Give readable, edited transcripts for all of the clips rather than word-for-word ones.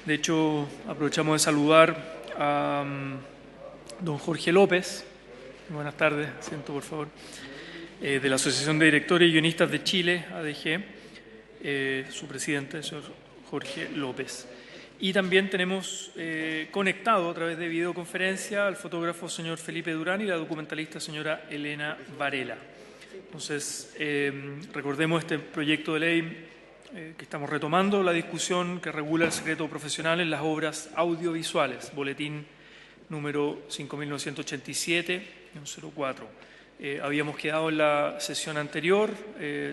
De hecho, aprovechamos de saludar a don Jorge López. Buenas tardes, asiento por favor. De la Asociación de Directores y Guionistas de Chile, ADG, su presidente, el señor Jorge López. Y también tenemos conectado a través de videoconferencia al fotógrafo señor Felipe Durán y la documentalista señora Elena Varela. Entonces, recordemos este proyecto de ley que estamos retomando, la discusión que regula el secreto profesional en las obras audiovisuales, boletín número 5.987-04. Habíamos quedado en la sesión anterior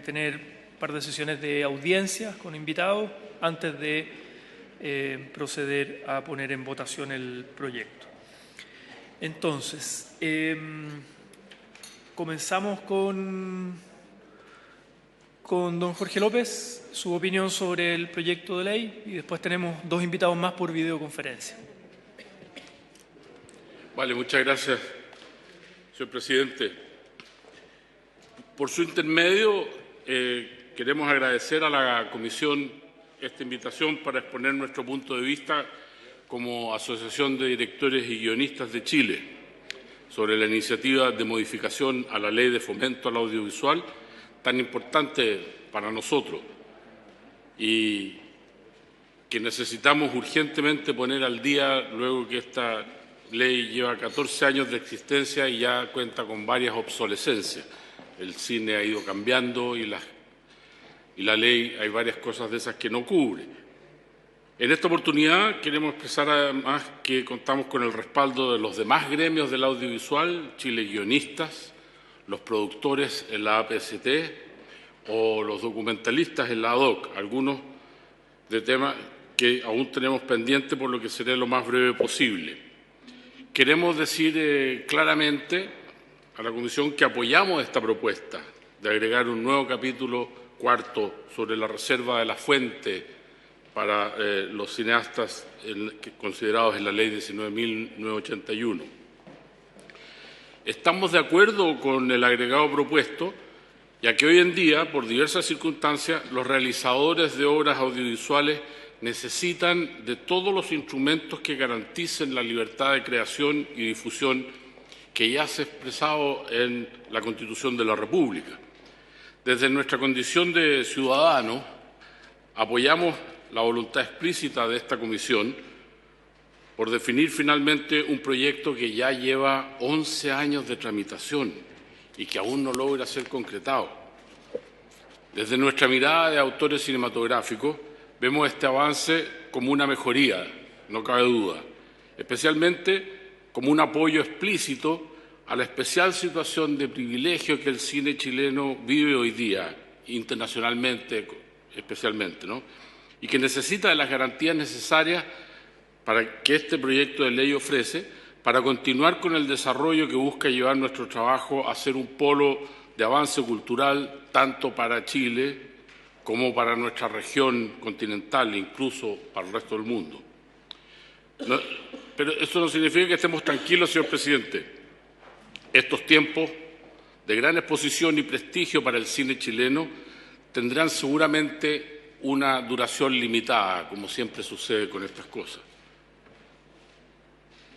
tener un par de sesiones de audiencias con invitados antes de proceder a poner en votación el proyecto. Entonces, comenzamos con don Jorge López, su opinión sobre el proyecto de ley, y después tenemos dos invitados más por videoconferencia. Vale, muchas gracias, señor presidente. Por su intermedio, queremos agradecer a la Comisión esta invitación para exponer nuestro punto de vista como Asociación de Directores y Guionistas de Chile sobre la iniciativa de modificación a la Ley de Fomento al Audiovisual, tan importante para nosotros y que necesitamos urgentemente poner al día luego que esta ley lleva 14 años de existencia y ya cuenta con varias obsolescencias. El cine ha ido cambiando y la ley hay varias cosas de esas que no cubre. En esta oportunidad queremos expresar además que contamos con el respaldo de los demás gremios del audiovisual, Chile Guionistas, los productores en la APST o los documentalistas en la ADOC, algunos de temas que aún tenemos pendientes, por lo que seré lo más breve posible. Queremos decir claramente a la Comisión que apoyamos esta propuesta de agregar un nuevo capítulo cuarto sobre la reserva de la fuente para los cineastas considerados en la Ley 19.981. Estamos de acuerdo con el agregado propuesto, ya que hoy en día, por diversas circunstancias, los realizadores de obras audiovisuales necesitan de todos los instrumentos que garanticen la libertad de creación y difusión que ya se ha expresado en la Constitución de la República. Desde nuestra condición de ciudadanos, apoyamos la voluntad explícita de esta comisión por definir finalmente un proyecto que ya lleva 11 años de tramitación y que aún no logra ser concretado. Desde nuestra mirada de autores cinematográficos, vemos este avance como una mejoría, no cabe duda, especialmente como un apoyo explícito a la especial situación de privilegio que el cine chileno vive hoy día, internacionalmente especialmente, ¿no? Y que necesita de las garantías necesarias para que este proyecto de ley ofrece para continuar con el desarrollo que busca llevar nuestro trabajo a ser un polo de avance cultural tanto para Chile como para nuestra región continental e incluso para el resto del mundo. Pero eso no significa que estemos tranquilos, señor presidente. Estos tiempos de gran exposición y prestigio para el cine chileno tendrán seguramente una duración limitada, como siempre sucede con estas cosas.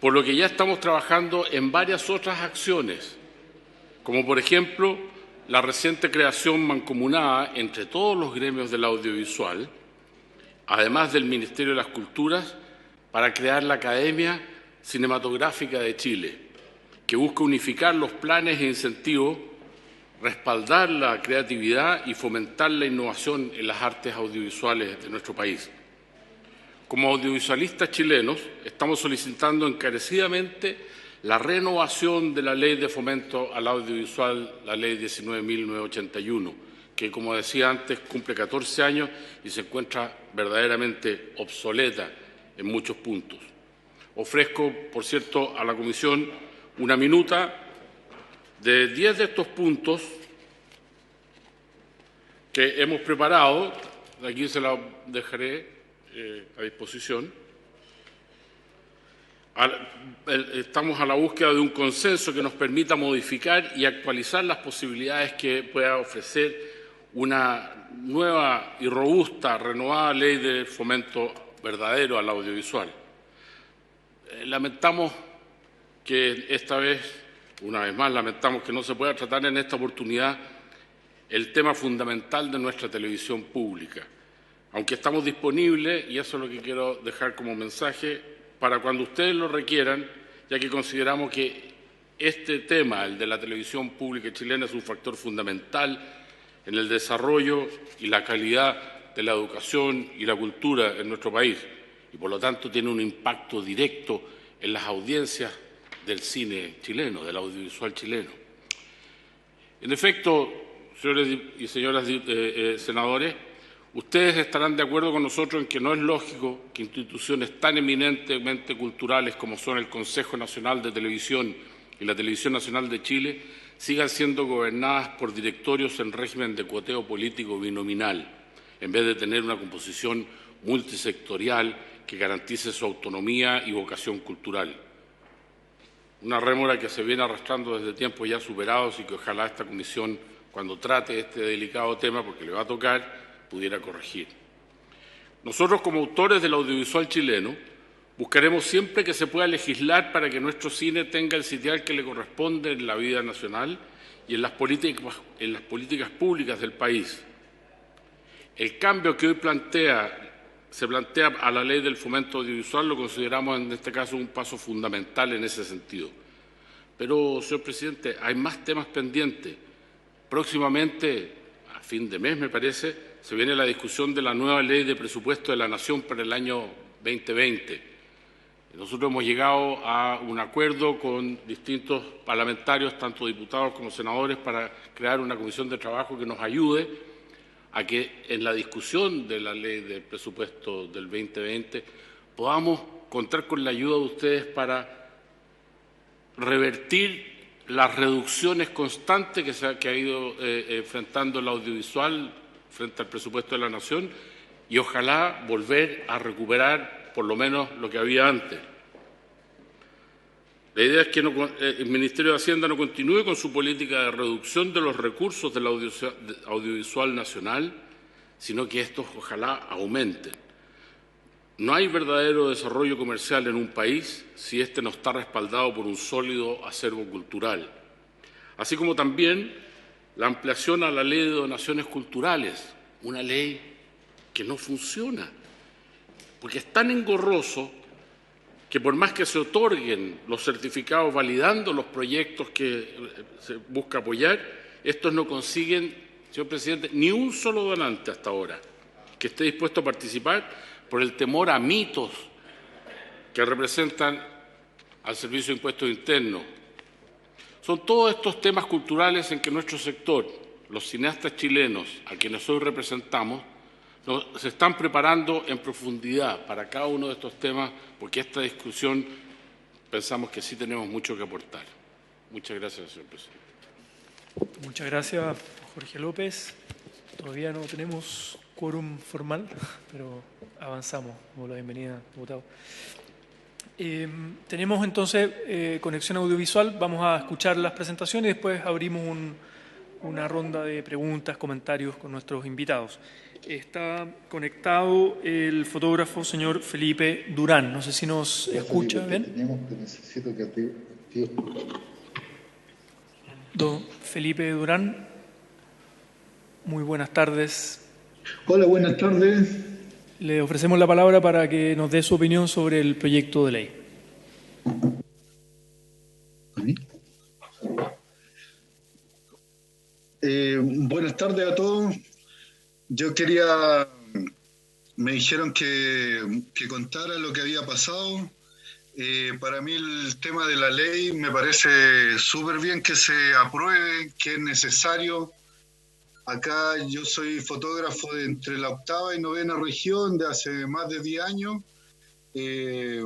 Por lo que ya estamos trabajando en varias otras acciones, como por ejemplo la reciente creación mancomunada entre todos los gremios del audiovisual, además del Ministerio de las Culturas, para crear la Academia Cinematográfica de Chile, que busca unificar los planes e incentivos, respaldar la creatividad y fomentar la innovación en las artes audiovisuales de nuestro país. Como audiovisualistas chilenos, estamos solicitando encarecidamente la renovación de la Ley de Fomento al Audiovisual, la Ley 19.981, que, como decía antes, cumple 14 años y se encuentra verdaderamente obsoleta en muchos puntos. Ofrezco, por cierto, a la Comisión una minuta de 10 de estos puntos que hemos preparado, aquí se la dejaré a disposición. Estamos a la búsqueda de un consenso que nos permita modificar y actualizar las posibilidades que pueda ofrecer una nueva y robusta, renovada ley de fomento verdadero al audiovisual. Lamentamos que esta vez, una vez más, lamentamos que no se pueda tratar en esta oportunidad el tema fundamental de nuestra televisión pública, aunque estamos disponibles, y eso es lo que quiero dejar como mensaje, para cuando ustedes lo requieran, ya que consideramos que este tema, el de la televisión pública chilena, es un factor fundamental en el desarrollo y la calidad de la educación y la cultura en nuestro país, y por lo tanto tiene un impacto directo en las audiencias del cine chileno, del audiovisual chileno. En efecto, señores y señoras senadores, ustedes estarán de acuerdo con nosotros en que no es lógico que instituciones tan eminentemente culturales como son el Consejo Nacional de Televisión y la Televisión Nacional de Chile sigan siendo gobernadas por directorios en régimen de cuoteo político binominal, en vez de tener una composición multisectorial que garantice su autonomía y vocación cultural. Una rémora que se viene arrastrando desde tiempos ya superados y que ojalá esta comisión, cuando trate este delicado tema, porque le va a tocar, pudiera corregir. Nosotros, como autores del audiovisual chileno, buscaremos siempre que se pueda legislar para que nuestro cine tenga el sitial que le corresponde en la vida nacional y en las políticas públicas del país. El cambio que hoy se plantea a la Ley del Fomento Audiovisual lo consideramos en este caso un paso fundamental en ese sentido. Pero, señor presidente, hay más temas pendientes. Próximamente, a fin de mes me parece, se viene la discusión de la nueva Ley de Presupuesto de la Nación para el año 2020. Nosotros hemos llegado a un acuerdo con distintos parlamentarios, tanto diputados como senadores, para crear una comisión de trabajo que nos ayude a que en la discusión de la ley de presupuesto del 2020 podamos contar con la ayuda de ustedes para revertir las reducciones constantes que ha ido enfrentando el audiovisual frente al presupuesto de la Nación y ojalá volver a recuperar por lo menos lo que había antes. La idea es que el Ministerio de Hacienda no continúe con su política de reducción de los recursos del audiovisual nacional, sino que estos ojalá aumenten. No hay verdadero desarrollo comercial en un país si éste no está respaldado por un sólido acervo cultural. Así como también la ampliación a la Ley de Donaciones Culturales, una ley que no funciona, porque es tan engorroso que por más que se otorguen los certificados validando los proyectos que se busca apoyar, estos no consiguen, señor presidente, ni un solo donante hasta ahora que esté dispuesto a participar por el temor a mitos que representan al Servicio de Impuestos Internos. Son todos estos temas culturales en que nuestro sector, los cineastas chilenos a quienes hoy representamos, se están preparando en profundidad para cada uno de estos temas, porque esta discusión pensamos que sí tenemos mucho que aportar. Muchas gracias, señor presidente. Muchas gracias, Jorge López. Todavía no tenemos quórum formal, pero avanzamos. Damos la bienvenida, diputado. Tenemos entonces conexión audiovisual. Vamos a escuchar las presentaciones y después abrimos una ronda de preguntas, comentarios con nuestros invitados. Está conectado el fotógrafo señor Felipe Durán. No sé si nos escucha bien. Don Felipe Durán, muy buenas tardes. Hola, buenas tardes. Le ofrecemos la palabra para que nos dé su opinión sobre el proyecto de ley. Buenas tardes a todos. Me dijeron que contara lo que había pasado. Para mí el tema de la ley me parece súper bien que se apruebe, que es necesario. Acá yo soy fotógrafo de entre la 8ª y 9ª región de hace más de 10 años. He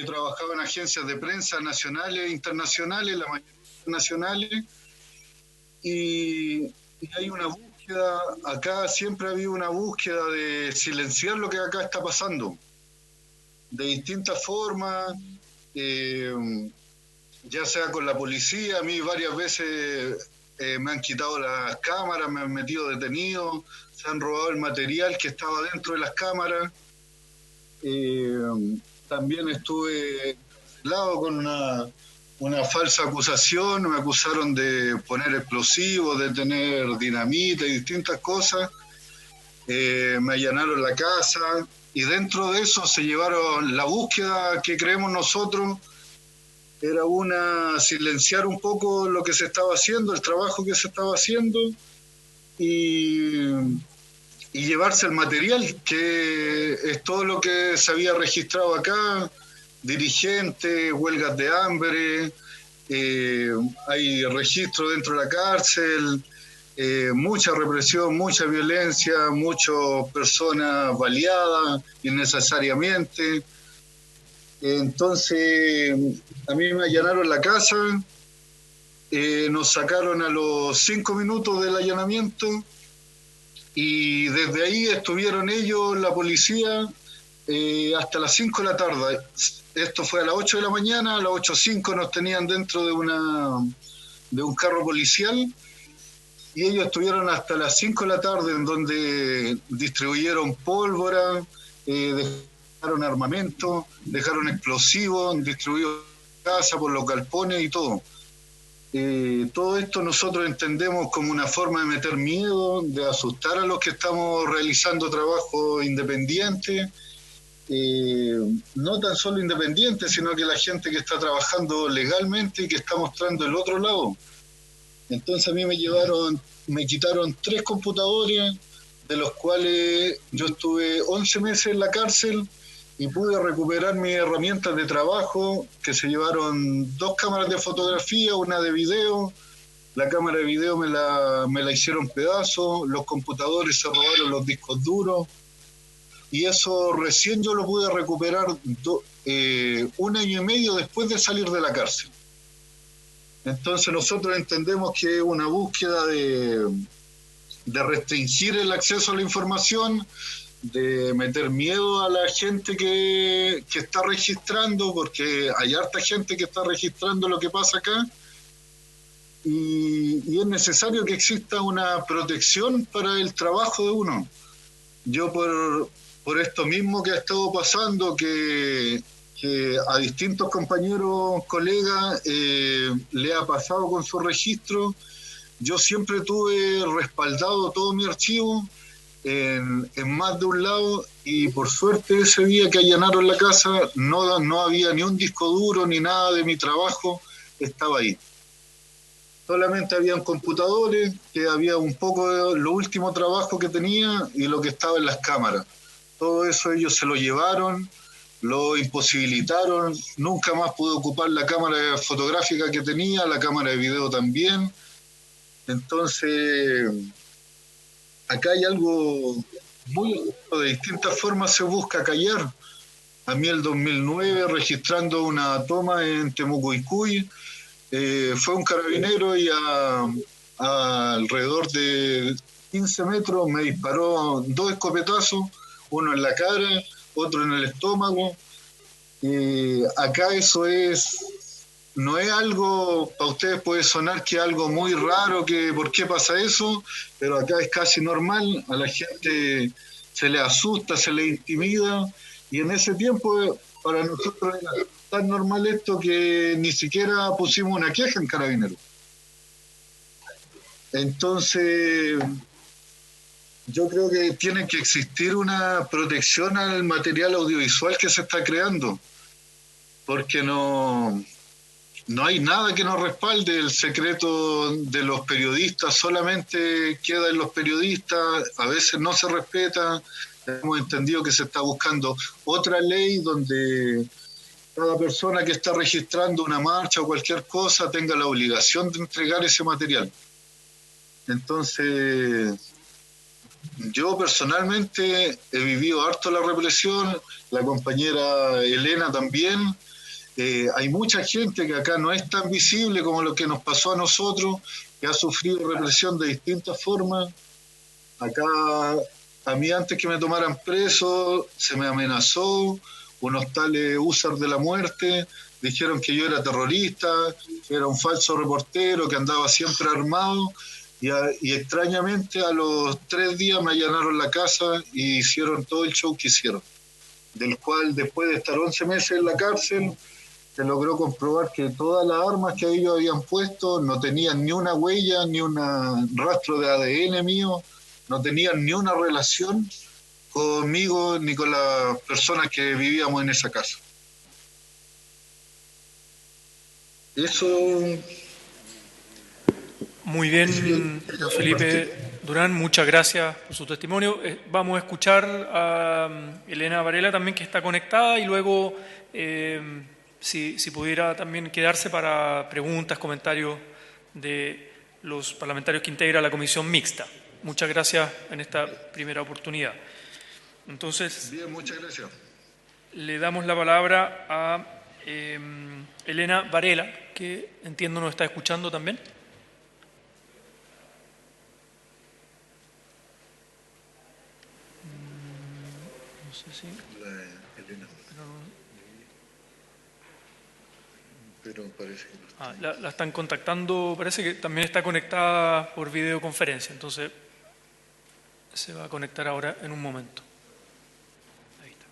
trabajado en agencias de prensa nacionales e internacionales, la mayoría nacionales, y hay una búsqueda, acá siempre ha habido una búsqueda de silenciar lo que acá está pasando, de distintas formas, ya sea con la policía. A mí varias veces me han quitado las cámaras, me han metido detenido, se han robado el material que estaba dentro de las cámaras. También estuve lado con una falsa acusación, me acusaron de poner explosivos, de tener dinamita y distintas cosas. Me allanaron la casa y dentro de eso se llevaron la búsqueda que creemos nosotros, era silenciar un poco lo que se estaba haciendo, el trabajo que se estaba haciendo y llevarse el material, que es todo lo que se había registrado acá, dirigentes, huelgas de hambre, hay registro dentro de la cárcel, mucha represión, mucha violencia, muchas personas baleadas innecesariamente. Entonces, a mí me allanaron la casa, nos sacaron a los 5 minutos del allanamiento y desde ahí estuvieron ellos, la policía, hasta las 5 de la tarde. Esto fue a las 8 de la mañana, a las 8:05 nos tenían dentro de un carro policial y ellos estuvieron hasta las 5 de la tarde, en donde distribuyeron pólvora, dejaron armamento, dejaron explosivos, distribuyeron casa por los galpones y todo. Todo esto nosotros entendemos como una forma de meter miedo, de asustar a los que estamos realizando trabajo independiente, no tan solo independiente, sino que la gente que está trabajando legalmente y que está mostrando el otro lado. Entonces a mí me quitaron 3 computadores, de los cuales yo estuve 11 meses en la cárcel y pude recuperar mis herramientas de trabajo, que se llevaron 2 cámaras de fotografía, una de video. La cámara de video me la hicieron pedazos, los computadores se robaron los discos duros, y eso recién yo lo pude recuperar 1 año y medio después de salir de la cárcel. Entonces nosotros entendemos que es una búsqueda de restringir el acceso a la información, de meter miedo a la gente que está registrando, porque hay harta gente que está registrando lo que pasa acá, y es necesario que exista una protección para el trabajo de uno. Yo por esto mismo que ha estado pasando, que a distintos compañeros, colegas, le ha pasado con su registro, yo siempre tuve respaldado todo mi archivo en más de un lado, y por suerte ese día que allanaron la casa no había ni un disco duro ni nada de mi trabajo, estaba ahí. Solamente habían computadores, que había un poco de lo último trabajo que tenía y lo que estaba en las cámaras. Todo eso ellos se lo llevaron, lo imposibilitaron, nunca más pude ocupar la cámara fotográfica que tenía, la cámara de video también. Entonces, acá hay algo muy... de distintas formas se busca callar. A mí el 2009, registrando una toma en Temucuicui, fue un carabinero y a alrededor de 15 metros me disparó 2 escopetazos, uno en la cara, otro en el estómago. Acá eso no es algo, para ustedes puede sonar que es algo muy raro, que por qué pasa eso, pero acá es casi normal, a la gente se le asusta, se le intimida, y en ese tiempo para nosotros era tan normal esto que ni siquiera pusimos una queja en Carabineros. Entonces, yo creo que tiene que existir una protección al material audiovisual que se está creando, porque no hay nada que nos respalde. El secreto de los periodistas solamente queda en los periodistas, a veces no se respeta. Hemos entendido que se está buscando otra ley donde cada persona que está registrando una marcha o cualquier cosa tenga la obligación de entregar ese material. Entonces, yo personalmente he vivido harto la represión, la compañera Elena también. Hay mucha gente que acá no es tan visible como lo que nos pasó a nosotros, que ha sufrido represión de distintas formas. Acá, a mí antes que me tomaran preso, se me amenazó, unos tales húsares de la muerte, dijeron que yo era terrorista, que era un falso reportero, que andaba siempre armado, y extrañamente a los 3 días me allanaron la casa y hicieron todo el show que hicieron. del cual después de estar 11 meses en la cárcel, se logró comprobar que todas las armas que ellos habían puesto no tenían ni una huella, ni un rastro de ADN mío, no tenían ni una relación conmigo ni con las personas que vivíamos en esa casa. Eso. Muy bien, don Felipe Durán, muchas gracias por su testimonio. Vamos a escuchar a Elena Varela también, que está conectada, y luego, si pudiera también quedarse para preguntas, comentarios de los parlamentarios que integra la comisión mixta. Muchas gracias en esta primera oportunidad. Entonces, bien, muchas gracias. Le damos la palabra a Elena Varela, que entiendo nos está escuchando también. No sé si... Elena. Pero parece que no está. La están contactando, parece que también está conectada por videoconferencia, entonces se va a conectar ahora en un momento. Ahí está.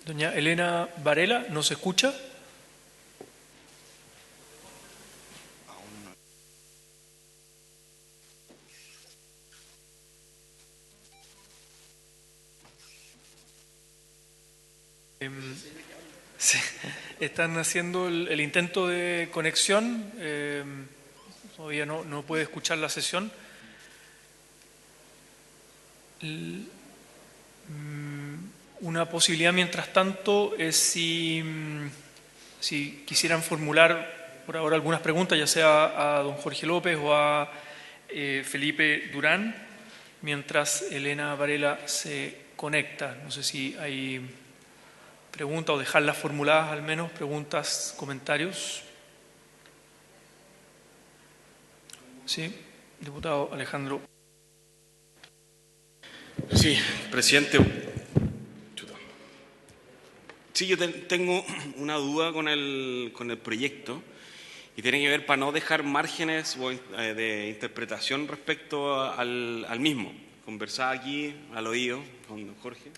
Doña Elena Varela, ¿nos escucha? Sí, están haciendo el intento de conexión, todavía no puede escuchar la sesión. Una posibilidad, mientras tanto, es si quisieran formular por ahora algunas preguntas, ya sea a don Jorge López o a Felipe Durán, mientras Elena Varela se conecta. No sé si hay preguntas o dejarlas formuladas al menos, preguntas, comentarios. Sí, diputado Alejandro. Sí, presidente. Sí, yo tengo una duda con el proyecto y tiene que ver para no dejar márgenes de interpretación respecto al mismo. Conversaba aquí al oído con Jorge.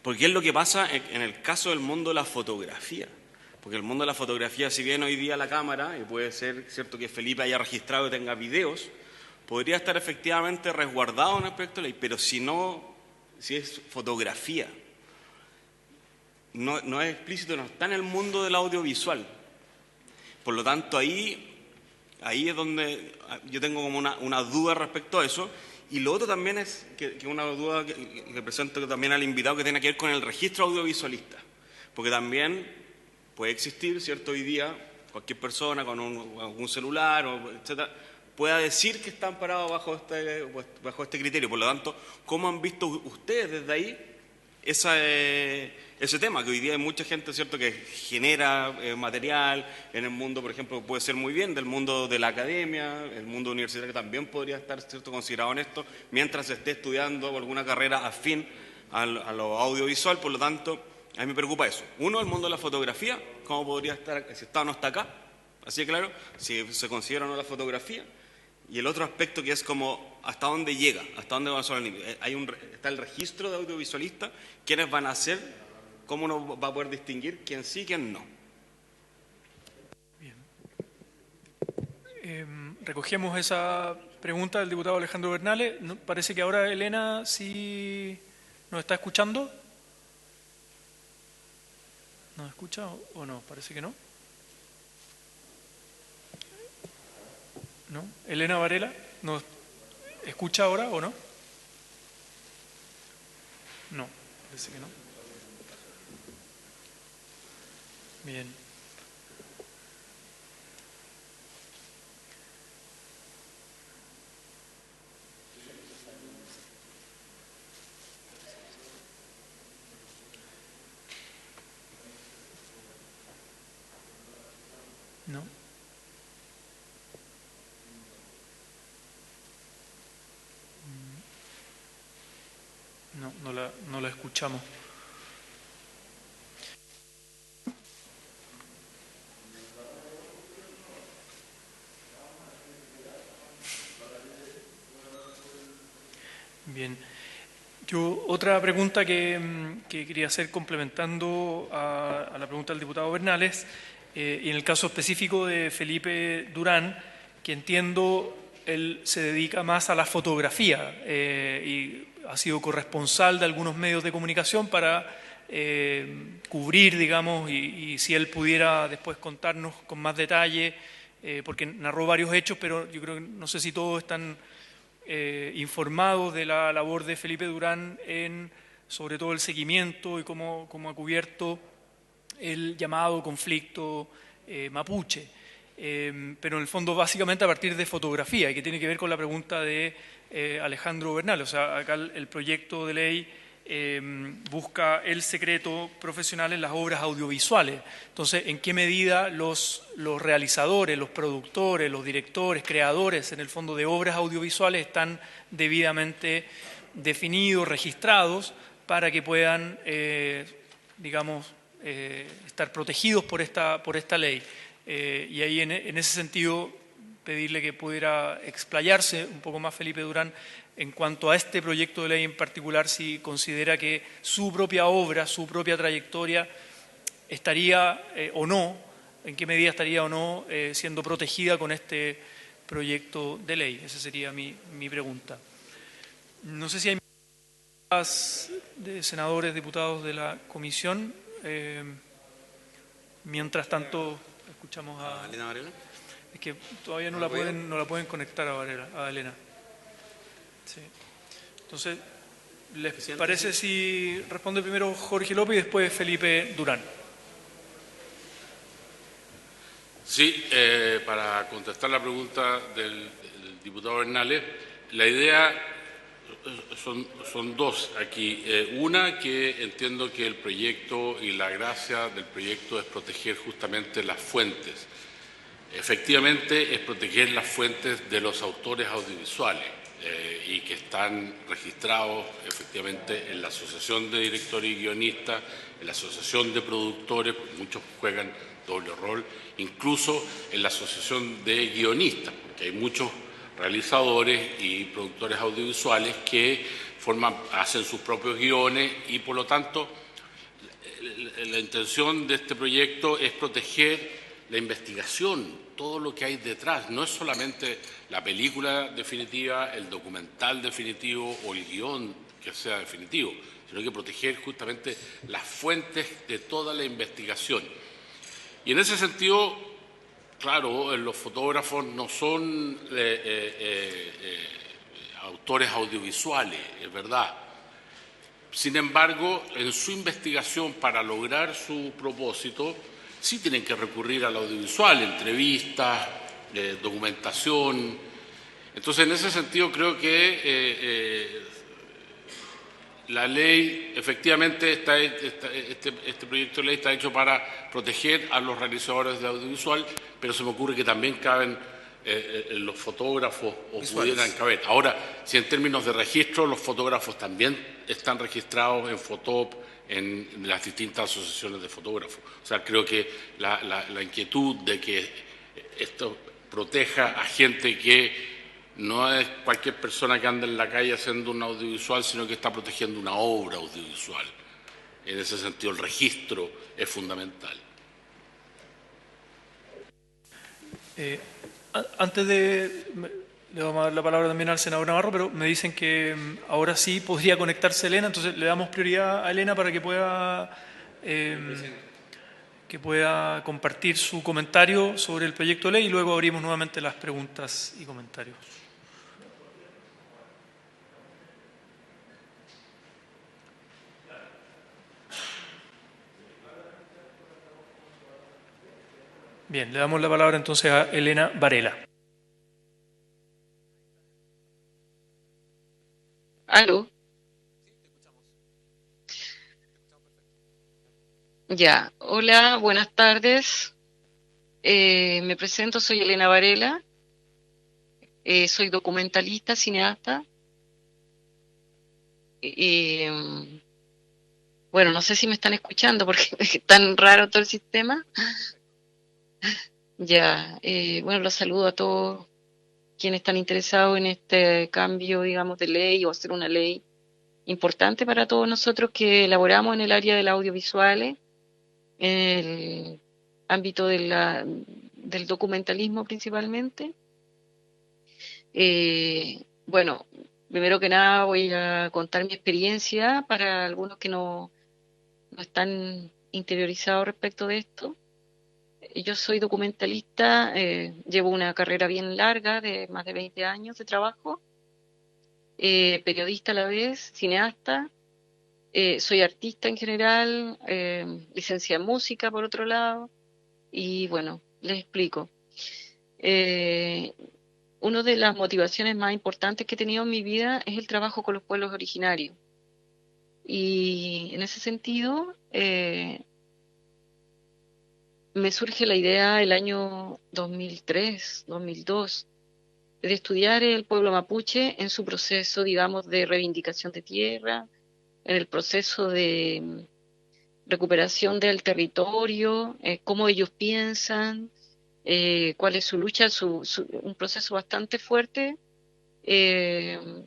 Porque es lo que pasa en el caso del mundo de la fotografía. Porque el mundo de la fotografía, si bien hoy día la cámara, y puede ser cierto que Felipe haya registrado y tenga videos, podría estar efectivamente resguardado en el proyecto de ley, pero si es fotografía, no es explícito, no está en el mundo del audiovisual. Por lo tanto, ahí es donde yo tengo como una duda respecto a eso. Y lo otro también es que una duda que presento también al invitado, que tiene que ver con el registro audiovisualista. Porque también puede existir, ¿cierto? Hoy día, cualquier persona con algún celular, etcétera, pueda decir que están parados bajo este criterio. Por lo tanto, ¿cómo han visto ustedes desde ahí ese tema? Que hoy día hay mucha gente, ¿cierto?, que genera material en el mundo, por ejemplo, puede ser muy bien del mundo de la academia, el mundo universitario también podría estar, ¿cierto?, considerado en esto, mientras se esté estudiando alguna carrera afín a lo audiovisual. Por lo tanto, a mí me preocupa eso. Uno, el mundo de la fotografía, ¿cómo podría estar, si está o no está acá? Así de claro, si se considera o no la fotografía. Y el otro aspecto, que es como hasta dónde llega, hasta dónde va a ser el límite. Está el registro de audiovisualistas, quiénes van a ser, cómo uno va a poder distinguir quién sí y quién no. Bien. Recogemos esa pregunta del diputado Alejandro Bernales. Parece que ahora Elena sí nos está escuchando. ¿Nos escucha o no? Parece que no. ¿No? Elena Varela, ¿nos escucha ahora o no? No, parece que no. Bien. No. No, no la escuchamos. Bien. Yo otra pregunta que quería hacer complementando a la pregunta del diputado Bernales, y en el caso específico de Felipe Durán, que entiendo él se dedica más a la fotografía y ha sido corresponsal de algunos medios de comunicación para cubrir, digamos, y si él pudiera después contarnos con más detalle, porque narró varios hechos, pero yo creo que no sé si todos están informados de la labor de Felipe Durán en sobre todo el seguimiento y cómo ha cubierto el llamado conflicto mapuche. Pero en el fondo básicamente a partir de fotografía y que tiene que ver con la pregunta de Alejandro Bernal. O sea, acá el proyecto de ley busca el secreto profesional en las obras audiovisuales. Entonces, ¿en qué medida los realizadores, los productores, los directores, creadores, en el fondo de obras audiovisuales están debidamente definidos, registrados, para que puedan, digamos, estar protegidos por esta ley? Y ahí, en ese sentido, pedirle que pudiera explayarse un poco más Felipe Durán en cuanto a este proyecto de ley en particular, si considera que su propia obra, su propia trayectoria estaría o no, en qué medida estaría o no siendo protegida con este proyecto de ley. Esa sería mi pregunta. No sé si hay más de senadores, diputados de la comisión. Mientras tanto, escuchamos a Elena Varela. Es que todavía no la pueden conectar a Elena. Sí. Entonces, ¿les parece si responde primero Jorge López y después Felipe Durán? Sí, para contestar la pregunta del diputado Bernales, la idea son dos aquí. Una, que entiendo que el proyecto y la gracia del proyecto es proteger justamente las fuentes. Efectivamente, es proteger las fuentes de los autores audiovisuales y que están registrados efectivamente en la Asociación de Directores y Guionistas, en la Asociación de Productores, porque muchos juegan doble rol, incluso en la Asociación de Guionistas, porque hay muchos realizadores y productores audiovisuales que hacen sus propios guiones y, por lo tanto, la intención de este proyecto es proteger la investigación, todo lo que hay detrás. No es solamente la película definitiva, el documental definitivo o el guión que sea definitivo, sino que proteger justamente las fuentes de toda la investigación. Y en ese sentido, claro, los fotógrafos no son autores audiovisuales, es verdad. Sin embargo, en su investigación para lograr su propósito, sí tienen que recurrir al audiovisual, entrevistas, documentación. Entonces, en ese sentido, creo que la ley, efectivamente, este proyecto de ley está hecho para proteger a los realizadores de audiovisual, pero se me ocurre que también caben los fotógrafos o visuales pudieran caber. Ahora, si en términos de registro, los fotógrafos también están registrados en FOTOP, en las distintas asociaciones de fotógrafos. O sea, creo que la inquietud de que esto proteja a gente que no es cualquier persona que anda en la calle haciendo un audiovisual, sino que está protegiendo una obra audiovisual. En ese sentido, el registro es fundamental. Antes le vamos a dar la palabra también al senador Navarro, pero me dicen que ahora sí podría conectarse Elena, entonces le damos prioridad a Elena para que pueda que pueda compartir su comentario sobre el proyecto de ley y luego abrimos nuevamente las preguntas y comentarios. Bien, le damos la palabra entonces a Elena Varela. ¿Aló? Ya, hola, buenas tardes. Me presento, soy Elena Varela. Soy documentalista, cineasta. Bueno, no sé si me están escuchando porque es tan raro todo el sistema. Ya, bueno, los saludo a todos quienes están interesados en este cambio, digamos, de ley o hacer una ley importante para todos nosotros que elaboramos en el área de las audiovisuales, en el ámbito del documentalismo principalmente. Bueno, primero que nada voy a contar mi experiencia para algunos que no están interiorizados respecto de esto. Yo soy documentalista, llevo una carrera bien larga de más de 20 años de trabajo, periodista a la vez, cineasta, soy artista en general, licenciada en música por otro lado, y bueno, les explico. Una de las motivaciones más importantes que he tenido en mi vida es el trabajo con los pueblos originarios. Y en ese sentido, me surge la idea el año 2003, 2002, de estudiar el pueblo mapuche en su proceso, digamos, de reivindicación de tierra, en el proceso de recuperación del territorio, cómo ellos piensan, cuál es su lucha, un proceso bastante fuerte, en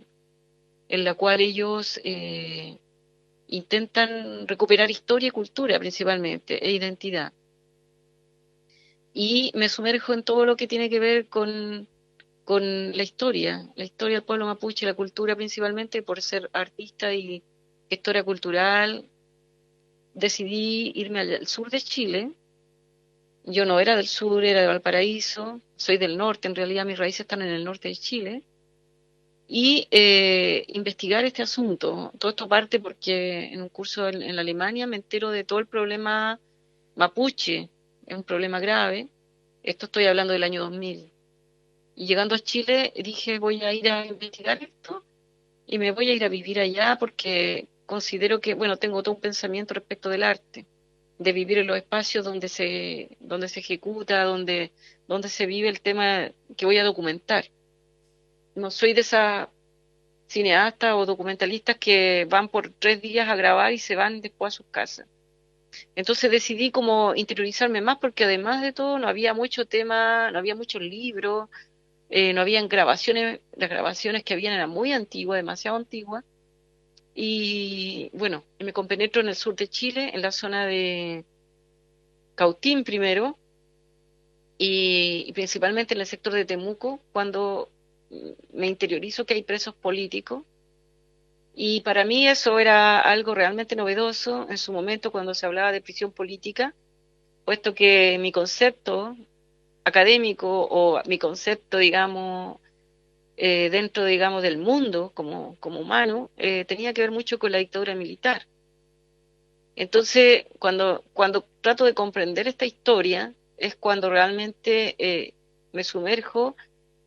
la cual ellos intentan recuperar historia y cultura principalmente, e identidad. Y me sumerjo en todo lo que tiene que ver con la historia del pueblo mapuche, la cultura principalmente, por ser artista y gestora cultural. Decidí irme al sur de Chile. Yo no era del sur, era de Valparaíso, soy del norte, en realidad mis raíces están en el norte de Chile, y investigar este asunto. Todo esto parte porque en un curso en la Alemania me entero de todo el problema mapuche, es un problema grave. Esto estoy hablando del año 2000. Y llegando a Chile dije, voy a ir a investigar esto y me voy a ir a vivir allá porque considero que, bueno, tengo todo un pensamiento respecto del arte, de vivir en los espacios donde se ejecuta, donde se vive el tema que voy a documentar. No soy de esas cineastas o documentalistas que van por 3 días a grabar y se van después a sus casas. Entonces decidí como interiorizarme más porque además de todo no había mucho tema, no había muchos libros, no habían grabaciones, las grabaciones que habían eran muy antiguas, demasiado antiguas. Y bueno, me compenetro en el sur de Chile, en la zona de Cautín primero, y principalmente en el sector de Temuco, cuando me interiorizo que hay presos políticos. Y para mí eso era algo realmente novedoso en su momento cuando se hablaba de prisión política, puesto que mi concepto académico o mi concepto, digamos, dentro, digamos, del mundo como humano, tenía que ver mucho con la dictadura militar. Entonces, cuando trato de comprender esta historia, es cuando realmente me sumerjo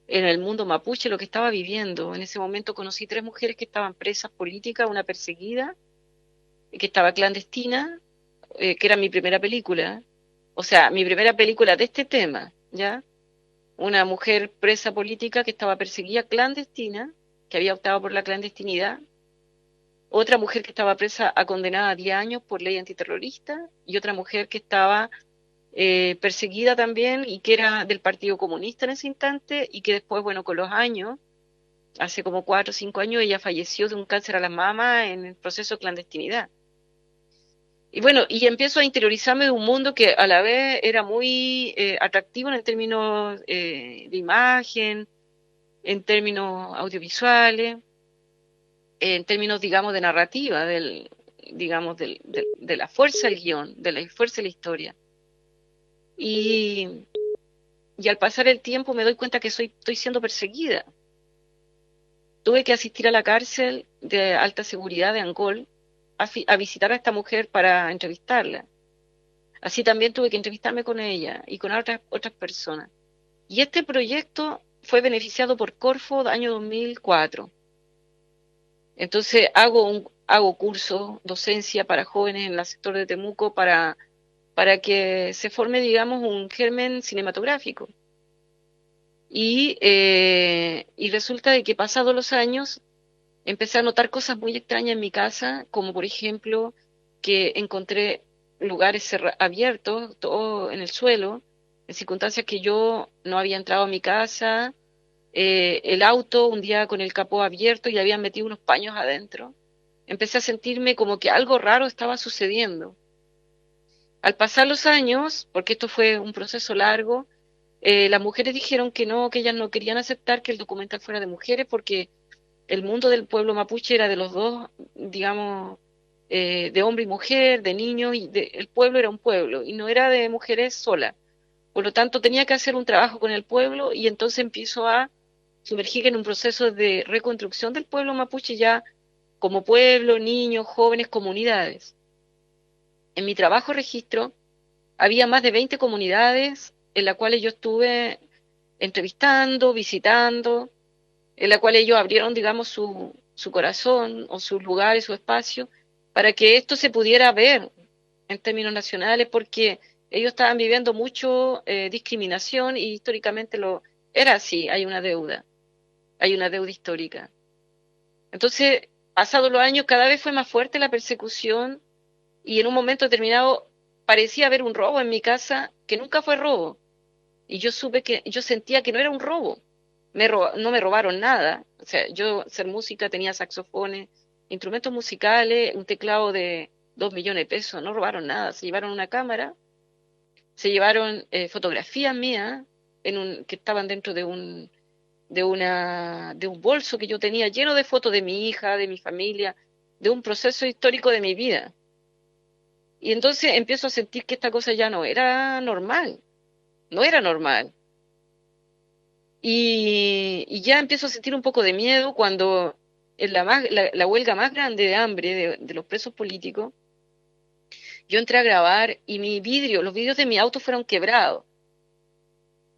en el mundo mapuche, lo que estaba viviendo. En ese momento conocí 3 mujeres que estaban presas políticas, una perseguida, que estaba clandestina, que era mi primera película. O sea, mi primera película de este tema, ¿ya? Una mujer presa política que estaba perseguida clandestina, que había optado por la clandestinidad. Otra mujer que estaba presa condenada a 10 años por ley antiterrorista, y otra mujer que estaba perseguida también y que era del Partido Comunista en ese instante y que después, bueno, con los años, hace como 4 o 5 años, ella falleció de un cáncer a la mama en el proceso de clandestinidad. Y bueno, y empiezo a interiorizarme de un mundo que a la vez era muy atractivo en términos de imagen, en términos audiovisuales, en términos, digamos, de narrativa, de la fuerza del guión, de la fuerza de la historia. y, y al pasar el tiempo me doy cuenta que estoy siendo perseguida. Tuve que asistir a la cárcel de alta seguridad de Angol a visitar a esta mujer para entrevistarla. Así también tuve que entrevistarme con ella y con otras personas. Y este proyecto fue beneficiado por Corfo año 2004. Entonces hago curso, docencia para jóvenes en el sector de Temuco para que se forme, digamos, un germen cinematográfico. Y resulta de que pasados los años empecé a notar cosas muy extrañas en mi casa, como por ejemplo que encontré lugares abiertos, todo en el suelo, en circunstancias que yo no había entrado a mi casa, el auto un día con el capó abierto y habían metido unos paños adentro. Empecé a sentirme como que algo raro estaba sucediendo. Al pasar los años, porque esto fue un proceso largo, las mujeres dijeron que no, que ellas no querían aceptar que el documental fuera de mujeres porque el mundo del pueblo mapuche era de los dos, digamos, de hombre y mujer, de niños, el pueblo era un pueblo y no era de mujeres solas. Por lo tanto, tenía que hacer un trabajo con el pueblo y entonces empiezo a sumergir en un proceso de reconstrucción del pueblo mapuche ya como pueblo, niños, jóvenes, comunidades. En mi trabajo registro había más de 20 comunidades en las cuales yo estuve entrevistando, visitando, en la cual ellos abrieron, digamos, su corazón o sus lugares, su espacio, para que esto se pudiera ver en términos nacionales, porque ellos estaban viviendo mucho discriminación y históricamente era así, hay una deuda histórica. Entonces, pasados los años, cada vez fue más fuerte la persecución y en un momento determinado parecía haber un robo en mi casa que nunca fue robo. Y yo sentía que no era un robo. No me robaron nada. O sea, yo hacer música, tenía saxofones, instrumentos musicales, un teclado de 2 millones de pesos, no robaron nada. Se llevaron una cámara, se llevaron fotografías mías que estaban dentro de un bolso que yo tenía lleno de fotos de mi hija, de mi familia, de un proceso histórico de mi vida. Y entonces empiezo a sentir que esta cosa ya no era normal. No era normal. Y ya empiezo a sentir un poco de miedo cuando en la huelga más grande de hambre de los presos políticos, yo entré a grabar y los vidrios de mi auto fueron quebrados.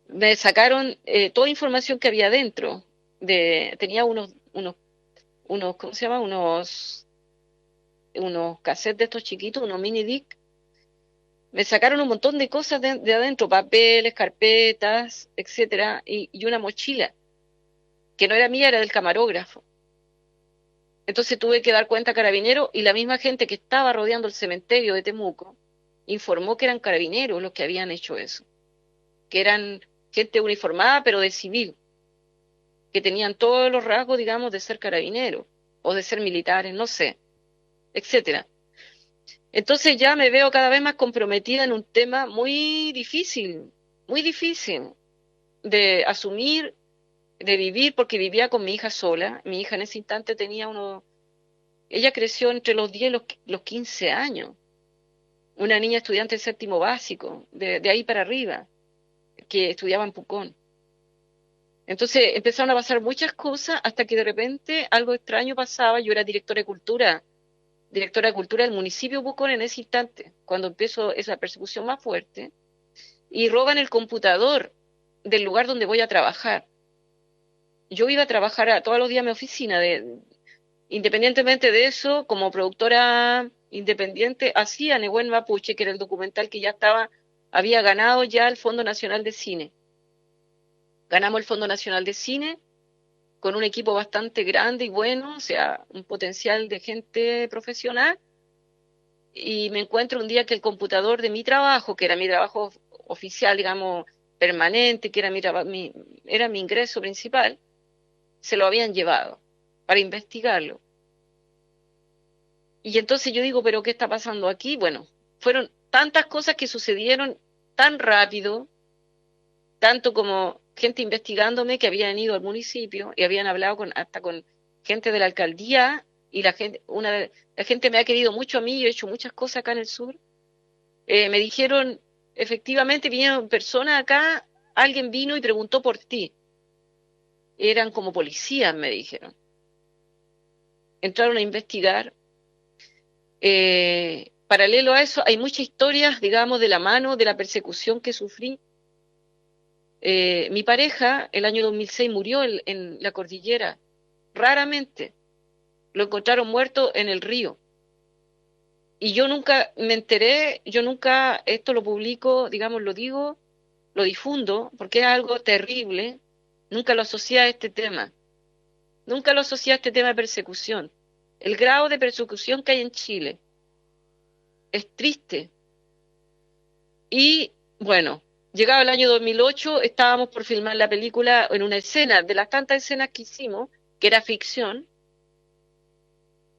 Me sacaron toda información que había dentro. Tenía unos, ¿cómo se llama? Unos cassettes de estos chiquitos, unos mini disc. Me sacaron un montón de cosas de adentro, papeles, carpetas, etcétera, y una mochila, que no era mía, era del camarógrafo. Entonces tuve que dar cuenta a Carabineros y la misma gente que estaba rodeando el cementerio de Temuco informó que eran Carabineros los que habían hecho eso, que eran gente uniformada pero de civil, que tenían todos los rasgos, digamos, de ser Carabineros o de ser militares, no sé, etcétera. Entonces ya me veo cada vez más comprometida en un tema muy difícil de asumir, de vivir, porque vivía con mi hija sola. Mi hija en ese instante ella creció entre los 10 y los 15 años. Una niña estudiante de séptimo básico, de ahí para arriba, que estudiaba en Pucón. Entonces empezaron a pasar muchas cosas hasta que de repente algo extraño pasaba. Yo era directora de cultura del municipio de Pucón en ese instante, cuando empezó esa persecución más fuerte, y roban el computador del lugar donde voy a trabajar. Yo iba a trabajar todos los días en mi oficina, independientemente de eso, como productora independiente, hacía Nehuen Mapuche, que era el documental que había ganado ya el Fondo Nacional de Cine. Ganamos el Fondo Nacional de Cine, con un equipo bastante grande y bueno, o sea, un potencial de gente profesional, y me encuentro un día que el computador de mi trabajo, que era mi trabajo oficial, digamos, permanente, que era mi ingreso principal, se lo habían llevado para investigarlo. Y entonces yo digo, ¿pero qué está pasando aquí? Bueno, fueron tantas cosas que sucedieron tan rápido, tanto como gente investigándome que habían ido al municipio y habían hablado hasta con gente de la alcaldía, y la gente me ha querido mucho a mí, yo he hecho muchas cosas acá en el sur. Me dijeron, efectivamente vinieron personas acá, alguien vino y preguntó por ti. Eran como policías, me dijeron. Entraron a investigar. Paralelo a eso, hay muchas historias, digamos, de la mano de la persecución que sufrí. Mi pareja, el año 2006, murió en la cordillera, raramente. Lo encontraron muerto en el río. Y yo nunca me enteré, yo nunca esto lo publico, digamos, lo digo, lo difundo, porque es algo terrible. Nunca lo asocié a este tema. Nunca lo asocié a este tema de persecución. El grado de persecución que hay en Chile es triste. Y bueno, llegado el año 2008, estábamos por filmar la película en una escena, de las tantas escenas que hicimos, que era ficción.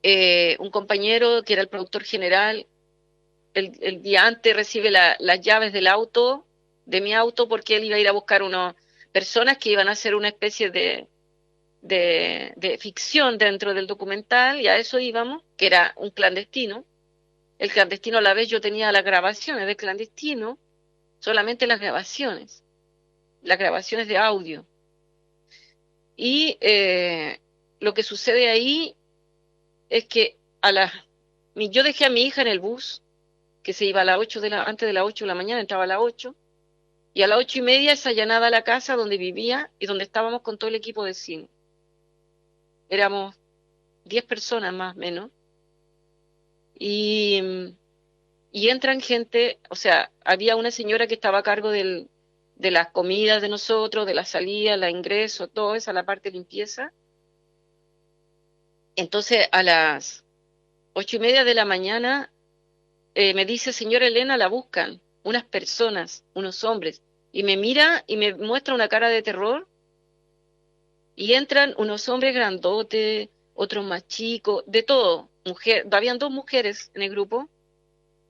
Un compañero que era el productor general, el día antes recibe las llaves del auto, de mi auto, porque él iba a ir a buscar unas personas que iban a hacer una especie de ficción dentro del documental, y a eso íbamos, que era un clandestino. El clandestino, a la vez yo tenía las grabaciones del clandestino, solamente las grabaciones de audio. Y lo que sucede ahí es que yo dejé a mi hija en el bus, que se iba a las 8 antes de las 8 de la mañana, entraba a las 8, y a las 8:30 es allanada la casa donde vivía y donde estábamos con todo el equipo de cine. Éramos 10 personas más o menos, y entran gente, o sea, había una señora que estaba a cargo de las comidas de nosotros, de la salida, el ingreso, todo eso, la parte de limpieza. Entonces a las 8:30 de la mañana me dice, señora Elena, la buscan unas personas, unos hombres, y me mira y me muestra una cara de terror, y entran unos hombres grandotes, otros más chicos, de todo, habían 2 mujeres en el grupo,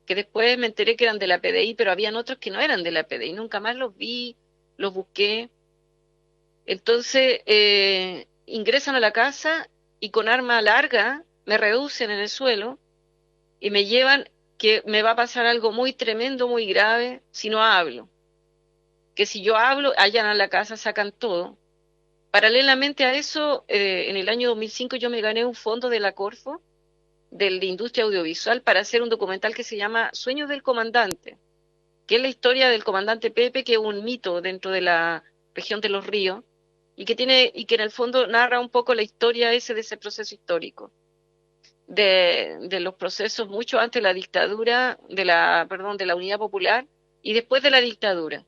que después me enteré que eran de la PDI, pero habían otros que no eran de la PDI, nunca más los vi, los busqué. Entonces ingresan a la casa y con arma larga me reducen en el suelo y me llevan, que me va a pasar algo muy tremendo, muy grave, si no hablo. Que si yo hablo, allanan la casa, sacan todo. Paralelamente a eso, en el año 2005 yo me gané un fondo de la Corfo, de la industria audiovisual, para hacer un documental que se llama Sueños del Comandante, que es la historia del comandante Pepe, que es un mito dentro de la región de Los Ríos, y que en el fondo narra un poco la historia de ese proceso histórico, de los procesos mucho antes de la dictadura, de la Unidad Popular, y después de la dictadura.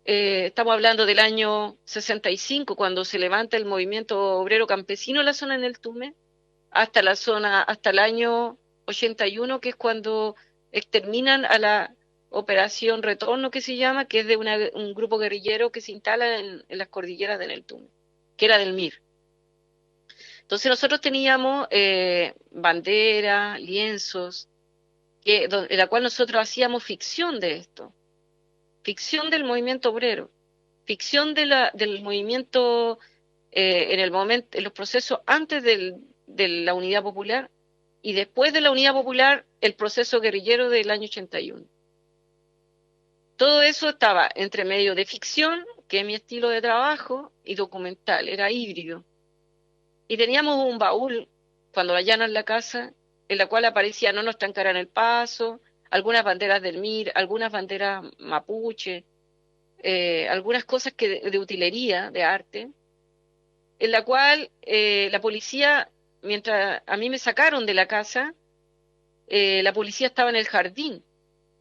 Estamos hablando del año 65, cuando se levanta el movimiento obrero campesino en la zona del Tume, hasta el año 81, que es cuando exterminan a la Operación Retorno, que se llama, que es de un grupo guerrillero que se instala en las cordilleras de Neltume, que era del MIR. Entonces nosotros teníamos banderas, lienzos, en la cual nosotros hacíamos ficción de esto, ficción del movimiento obrero, ficción del movimiento en los procesos antes de la Unidad Popular, y después de la Unidad Popular el proceso guerrillero del año 81. Todo eso estaba entre medio de ficción, que es mi estilo de trabajo, y documental, era híbrido. Y teníamos un baúl, cuando allanan la casa, en la cual aparecía no nos trancarán el paso, algunas banderas del MIR, algunas banderas mapuche, algunas cosas de utilería, de arte, en la cual la policía, mientras a mí me sacaron de la casa, la policía estaba en el jardín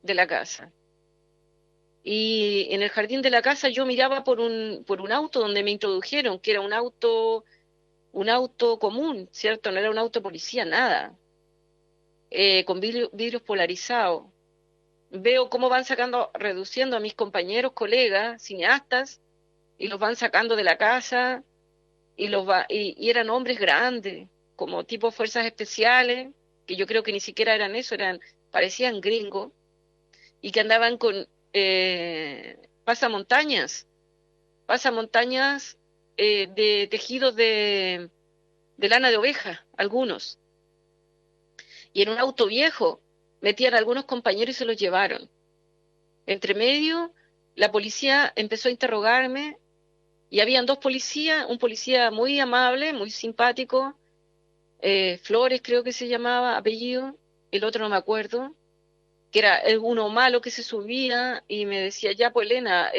de la casa. Y en el jardín de la casa yo miraba por un auto donde me introdujeron, que era un auto común, ¿cierto? No era un auto policía, nada. Con vidrios polarizados. Veo cómo van reduciendo a mis compañeros, colegas, cineastas, y los van sacando de la casa, y eran hombres grandes, como tipo fuerzas especiales, que yo creo que ni siquiera eran eso, parecían gringos, y que andaban con pasamontañas de tejidos de lana de oveja, algunos, y en un auto viejo, metían a algunos compañeros y se los llevaron. Entre medio, la policía empezó a interrogarme y habían dos policías, un policía muy amable, muy simpático, Flores creo que se llamaba, apellido, el otro no me acuerdo, que era uno malo que se subía y me decía, ya pues Elena,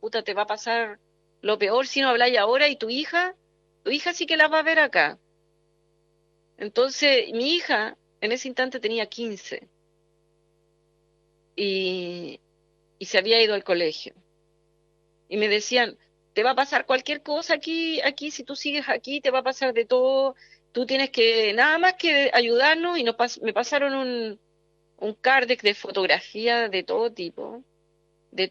puta, te va a pasar lo peor si no habláis ahora, y tu hija sí que la va a ver acá. Entonces, mi hija en ese instante tenía 15 y, y se había ido al colegio. Y me decían, te va a pasar cualquier cosa aquí, si tú sigues aquí, te va a pasar de todo, tú tienes que, nada más que ayudarnos, y me pasaron un cardec de fotografía de todo tipo de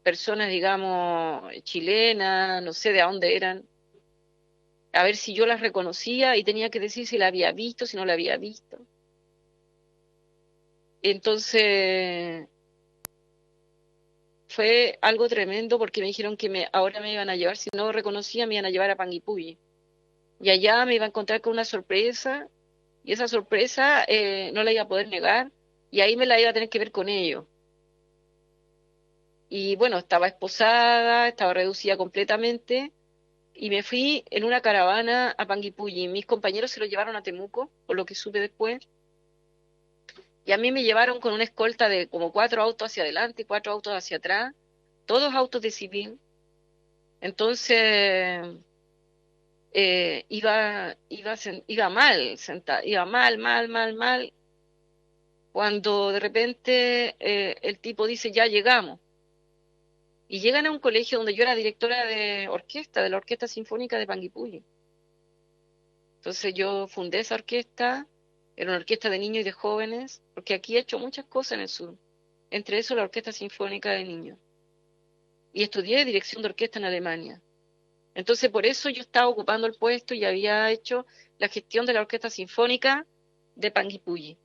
personas, digamos, chilenas, no sé de dónde eran, a ver si yo las reconocía y tenía que decir si la había visto, si no la había visto. Entonces fue algo tremendo porque me dijeron que ahora me iban a llevar, si no reconocía, me iban a llevar a Panguipulli. Y allá me iba a encontrar con una sorpresa, y esa sorpresa no la iba a poder negar, y ahí me la iba a tener que ver con ellos. Y bueno, estaba esposada, estaba reducida completamente, y me fui en una caravana a Panguipulli. Mis compañeros se lo llevaron a Temuco, por lo que supe después, y a mí me llevaron con una escolta de como 4 autos hacia adelante y 4 autos hacia atrás, todos autos de civil. Entonces iba mal, iba mal, cuando de repente el tipo dice, ya llegamos. Y llegan a un colegio donde yo era directora de orquesta, de la Orquesta Sinfónica de Panguipulli. Entonces yo fundé esa orquesta, era una orquesta de niños y de jóvenes, porque aquí he hecho muchas cosas en el sur, entre eso la Orquesta Sinfónica de Niños. Y estudié dirección de orquesta en Alemania. Entonces por eso yo estaba ocupando el puesto y había hecho la gestión de la Orquesta Sinfónica de Panguipulli.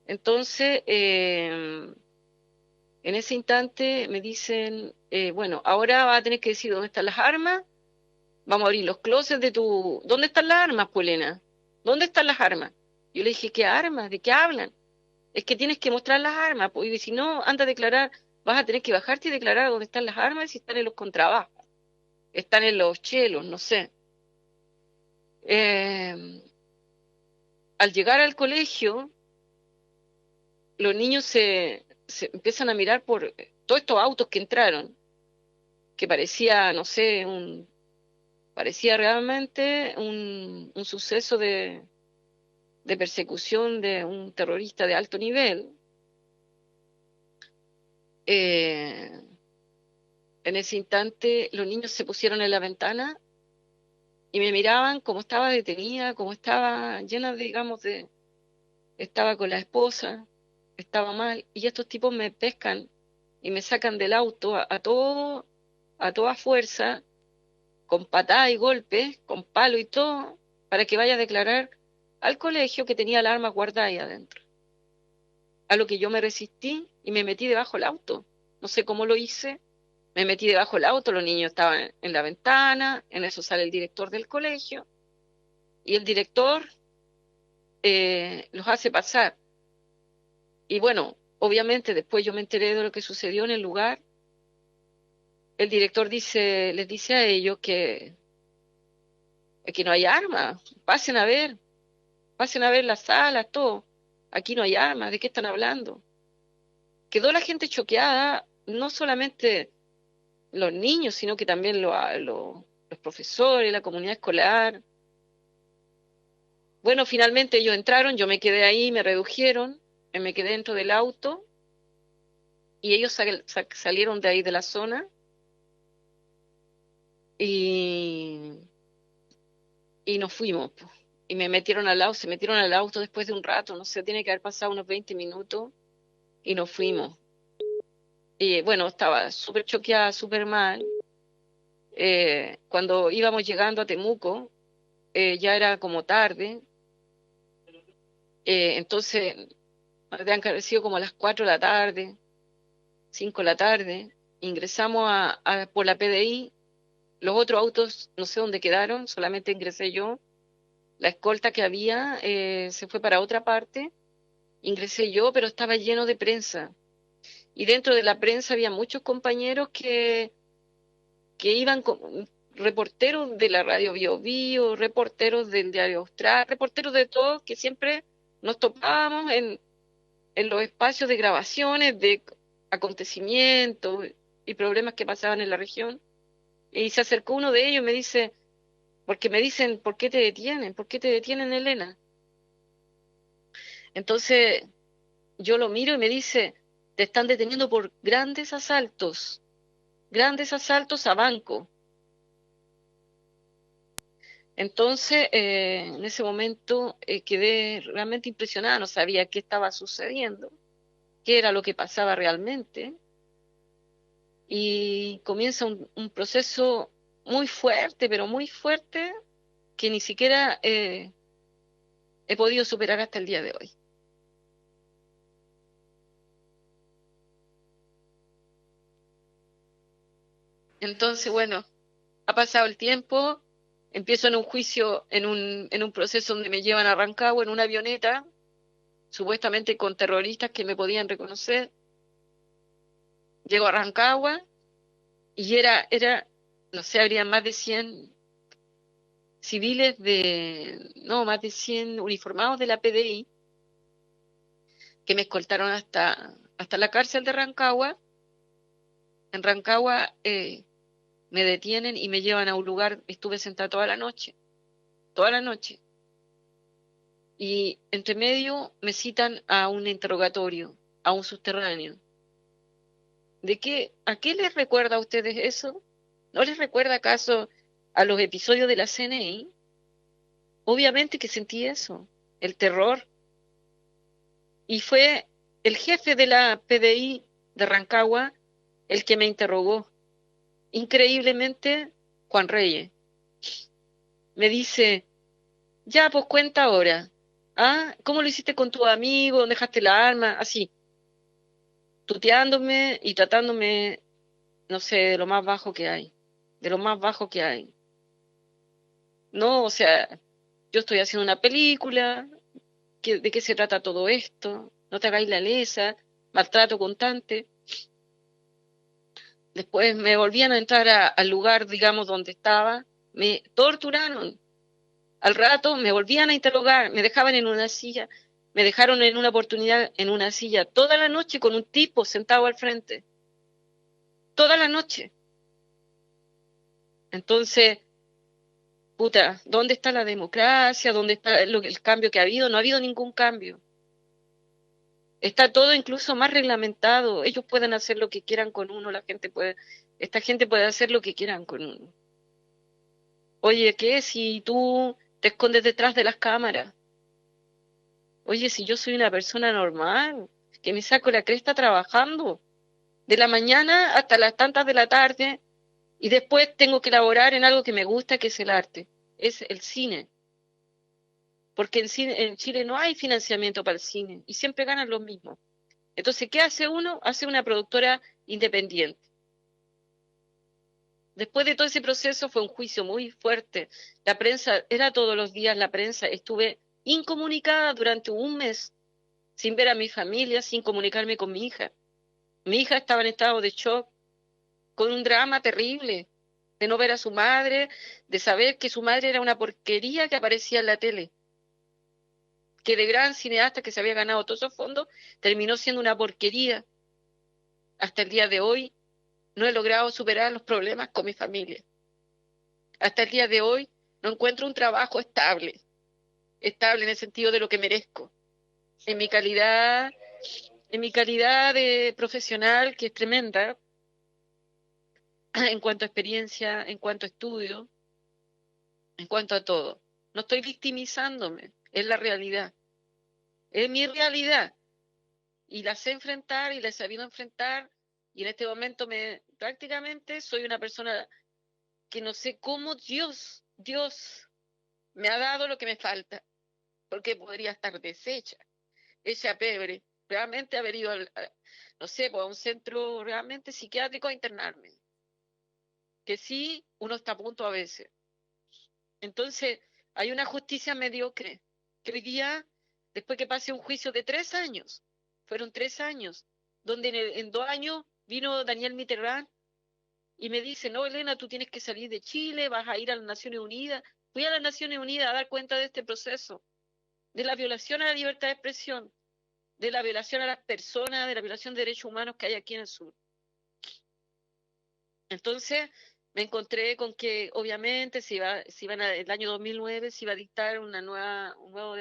Entonces, en ese instante me dicen, bueno, ahora va a tener que decir dónde están las armas, vamos a abrir los closets de tu... ¿Dónde están las armas, Polena? ¿Dónde están las armas? Yo le dije, ¿qué armas? ¿De qué hablan? Es que tienes que mostrar las armas, pues, y si no, anda a declarar, vas a tener que bajarte y declarar dónde están las armas, y si están en los contrabajos, están en los chelos, no sé. Al llegar al colegio, los niños se empiezan a mirar por todos estos autos que entraron, que parecía, no sé, parecía realmente un suceso de persecución de un terrorista de alto nivel. En ese instante los niños se pusieron en la ventana y me miraban como estaba detenida, como estaba llena, digamos, estaba con la esposa, estaba mal, y estos tipos me pescan y me sacan del auto a toda fuerza, con patadas y golpes, con palo y todo, para que vaya a declarar al colegio que tenía el arma guardada ahí adentro. A lo que yo me resistí y me metí debajo del auto. No sé cómo lo hice, me metí debajo del auto, los niños estaban en la ventana, en eso sale el director del colegio, y el director los hace pasar. Y bueno, obviamente después yo me enteré de lo que sucedió en el lugar. El director les dice a ellos que aquí no hay armas, pasen a ver las salas, todo. Aquí no hay armas, ¿de qué están hablando? Quedó la gente choqueada, no solamente los niños, sino que también los profesores, la comunidad escolar. Bueno, finalmente ellos entraron, yo me quedé ahí, me redujeron, me quedé dentro del auto y ellos salieron de ahí de la zona y nos fuimos, pues. Y se metieron al auto después de un rato, no sé, tiene que haber pasado unos 20 minutos y nos fuimos. Y bueno, estaba súper choqueada, súper mal. Cuando íbamos llegando a Temuco, ya era como tarde, entonces deben haber sido como a las 4 de la tarde, 5 de la tarde, ingresamos por la PDI, los otros autos no sé dónde quedaron, solamente ingresé yo, La escolta que había se fue para otra parte, ingresé yo, pero estaba lleno de prensa. Y dentro de la prensa había muchos compañeros que iban con reporteros de la radio Bio Bio, reporteros del Diario Austral, reporteros de todos, que siempre nos topábamos en los espacios de grabaciones de acontecimientos y problemas que pasaban en la región. Y se acercó uno de ellos y me dice, porque me dicen, ¿por qué te detienen? ¿Por qué te detienen, Elena? Entonces yo lo miro y me dice, te están deteniendo por grandes asaltos a banco. Entonces, en ese momento quedé realmente impresionada, no sabía qué estaba sucediendo, qué era lo que pasaba realmente, y comienza un proceso muy fuerte, pero muy fuerte, que ni siquiera he podido superar hasta el día de hoy. Entonces, bueno, ha pasado el tiempo, empiezo en un juicio, en un proceso donde me llevan a Rancagua en una avioneta, supuestamente con terroristas que me podían reconocer. Llego a Rancagua y no sé, habría más de 100 civiles no, más de 100 uniformados de la PDI que me escoltaron hasta la cárcel de Rancagua. En Rancagua me detienen y me llevan a un lugar, estuve sentada toda la noche. Y entre medio me citan a un interrogatorio, a un subterráneo. ¿A qué les recuerda a ustedes eso? ¿No les recuerda acaso a los episodios de la CNI? Obviamente que sentí eso, el terror. Y fue el jefe de la PDI de Rancagua el que me interrogó. Increíblemente, Juan Reyes. Me dice, ya, pues cuenta ahora. ¿Ah? ¿Cómo lo hiciste con tu amigo? ¿Dónde dejaste la arma? Así, tuteándome y tratándome, no sé, de lo más bajo que hay. De lo más bajo que hay. No, o sea, yo estoy haciendo una película, ¿de qué se trata todo esto? No te hagáis la lesa, maltrato constante. Después me volvían a entrar al lugar, digamos, donde estaba, me torturaron. Al rato me volvían a interrogar, me dejaban en una silla, me dejaron en una oportunidad en una silla toda la noche con un tipo sentado al frente. Toda la noche. Entonces, puta, ¿dónde está la democracia? ¿Dónde está el cambio que ha habido? No ha habido ningún cambio. Está todo incluso más reglamentado. Ellos pueden hacer lo que quieran con uno, esta gente puede hacer lo que quieran con uno. Oye, ¿qué si tú te escondes detrás de las cámaras? Oye, si yo soy una persona normal, que me saco la cresta trabajando de la mañana hasta las tantas de la tarde y después tengo que laborar en algo que me gusta, que es el arte, es el cine. Porque en Chile no hay financiamiento para el cine y siempre ganan los mismos. Entonces, ¿qué hace uno? Hace una productora independiente. Después de todo ese proceso fue un juicio muy fuerte. La prensa, era todos los días la prensa. Estuve incomunicada durante un mes, sin ver a mi familia, sin comunicarme con mi hija. Mi hija estaba en estado de shock, con un drama terrible, de no ver a su madre, de saber que su madre era una porquería que aparecía en la tele. Que de gran cineasta que se había ganado todos esos fondos, terminó siendo una porquería. Hasta el día de hoy no he logrado superar los problemas con mi familia. Hasta el día de hoy no encuentro un trabajo estable en el sentido de lo que merezco. En mi calidad de profesional, que es tremenda, en cuanto a experiencia, en cuanto a estudio, en cuanto a todo. No estoy victimizándome, es la realidad. Es mi realidad. Y la sé enfrentar y la he sabido enfrentar. Y en este momento prácticamente soy una persona que no sé cómo Dios me ha dado lo que me falta, porque podría estar deshecha, hecha pebre, realmente haber ido no sé, pues a un centro realmente psiquiátrico a internarme, que sí, uno está a punto a veces. Entonces, Hay una justicia mediocre que hoy día, después que pase un juicio de 3 años, fueron 3 años, donde en 2 años vino Daniel Mitterrand y me dice, no, Elena, tú tienes que salir de Chile, vas a ir a las Naciones Unidas. Fui a las Naciones Unidas a dar cuenta de este proceso, de la violación a la libertad de expresión, de la violación a las personas, de la violación de derechos humanos que hay aquí en el sur. Entonces me encontré con que obviamente el año 2009 se iba a dictar un nuevo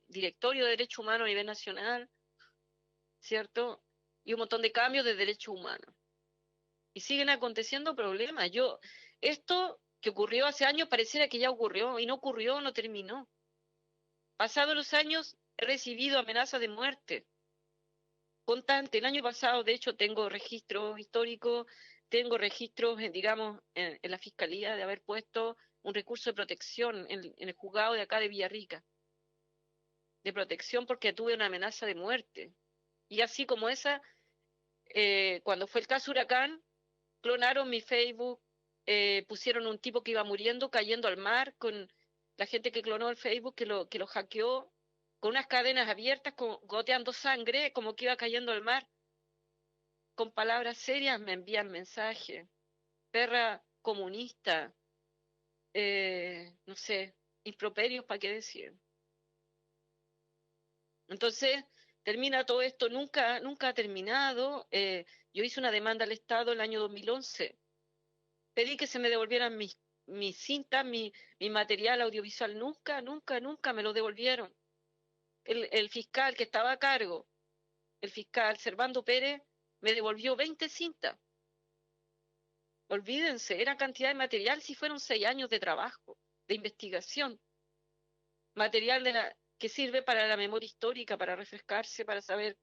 directorio de derechos humanos a nivel nacional, ¿cierto? Y un montón de cambios de derechos humanos. Y siguen aconteciendo problemas. Esto que ocurrió hace años pareciera que ya ocurrió, y no ocurrió, no terminó. Pasados los años he recibido amenazas de muerte constante. El año pasado, de hecho, tengo registros históricos, tengo registros, digamos, en la Fiscalía de haber puesto un recurso de protección en el juzgado de acá de Villarrica, de protección porque tuve una amenaza de muerte. Y así como esa, cuando fue el caso Huracán, clonaron mi Facebook, pusieron un tipo que iba muriendo, cayendo al mar, con la gente que clonó el Facebook, que lo hackeó, con unas cadenas abiertas, goteando sangre, como que iba cayendo al mar. Con palabras serias me envían mensajes. Perra comunista, no sé, improperios, ¿para qué decir? Entonces, termina todo esto, nunca ha terminado. Yo hice una demanda al Estado el año 2011. Pedí que se me devolvieran mis cintas, mi material audiovisual. Nunca me lo devolvieron. El fiscal que estaba a cargo, el fiscal Servando Pérez, me devolvió 20 cintas. Olvídense, era cantidad de material si fueron 6 años de trabajo, de investigación. Material que sirve para la memoria histórica, para refrescarse, para saber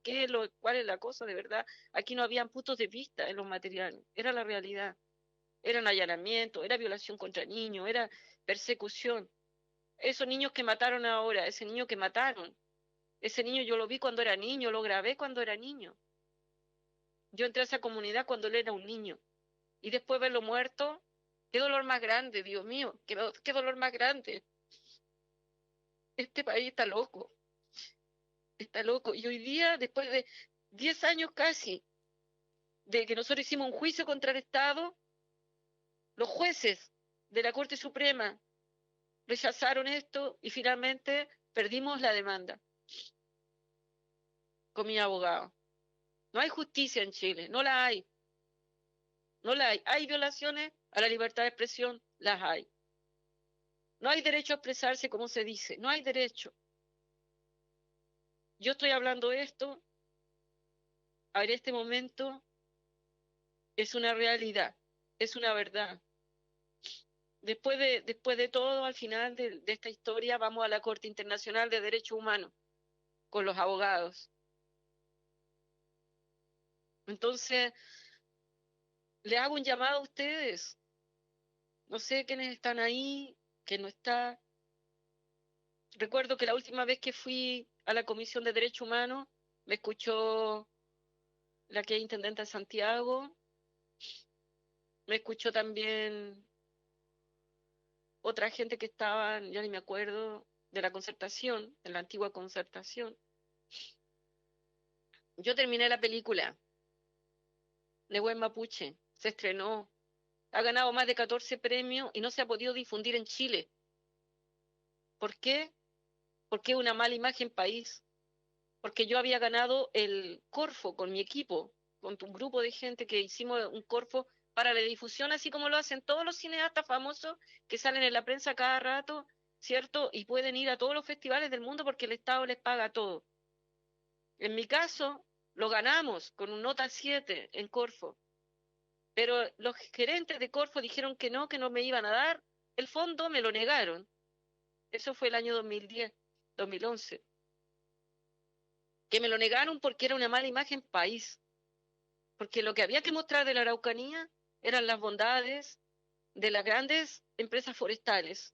cuál es la cosa de verdad. Aquí no habían puntos de vista en los materiales, era la realidad. Era un allanamiento, era violación contra niños, era persecución. Esos niños que mataron ahora, ese niño que mataron, ese niño yo lo vi cuando era niño, lo grabé cuando era niño. Yo entré a esa comunidad cuando él era un niño. Y después verlo muerto, qué dolor más grande, Dios mío, qué dolor más grande. Este país está loco. Y hoy día, después de 10 años casi, de que nosotros hicimos un juicio contra el Estado, los jueces de la Corte Suprema rechazaron esto y finalmente perdimos la demanda con mi abogado. No hay justicia en Chile, no la hay. No la hay. Hay violaciones a la libertad de expresión, las hay. No hay derecho a expresarse como se dice, no hay derecho. Yo estoy hablando de esto, a ver, este momento es una realidad, es una verdad. Después de todo, al final de esta historia, vamos a la Corte Internacional de Derechos Humanos con los abogados. Entonces, le hago un llamado a ustedes. No sé quiénes están ahí, quién no está. Recuerdo que la última vez que fui a la Comisión de Derechos Humanos, me escuchó la que es intendenta de Santiago, me escuchó también otra gente que estaba, ya ni me acuerdo, de la concertación, de la antigua concertación. Yo terminé la película, Nehuen Mapuche, se estrenó, ha ganado más de 14 premios y no se ha podido difundir en Chile. ¿Por qué? Porque es una mala imagen país. Porque yo había ganado el Corfo con mi equipo, con un grupo de gente que hicimos un Corfo para la difusión, así como lo hacen todos los cineastas famosos que salen en la prensa cada rato, ¿cierto? Y pueden ir a todos los festivales del mundo porque el Estado les paga todo. En mi caso, lo ganamos con un nota 7 en Corfo, pero los gerentes de Corfo dijeron que no me iban a dar el fondo, me lo negaron. Eso fue el año 2010, 2011. Que me lo negaron porque era una mala imagen país, porque lo que había que mostrar de la Araucanía eran las bondades de las grandes empresas forestales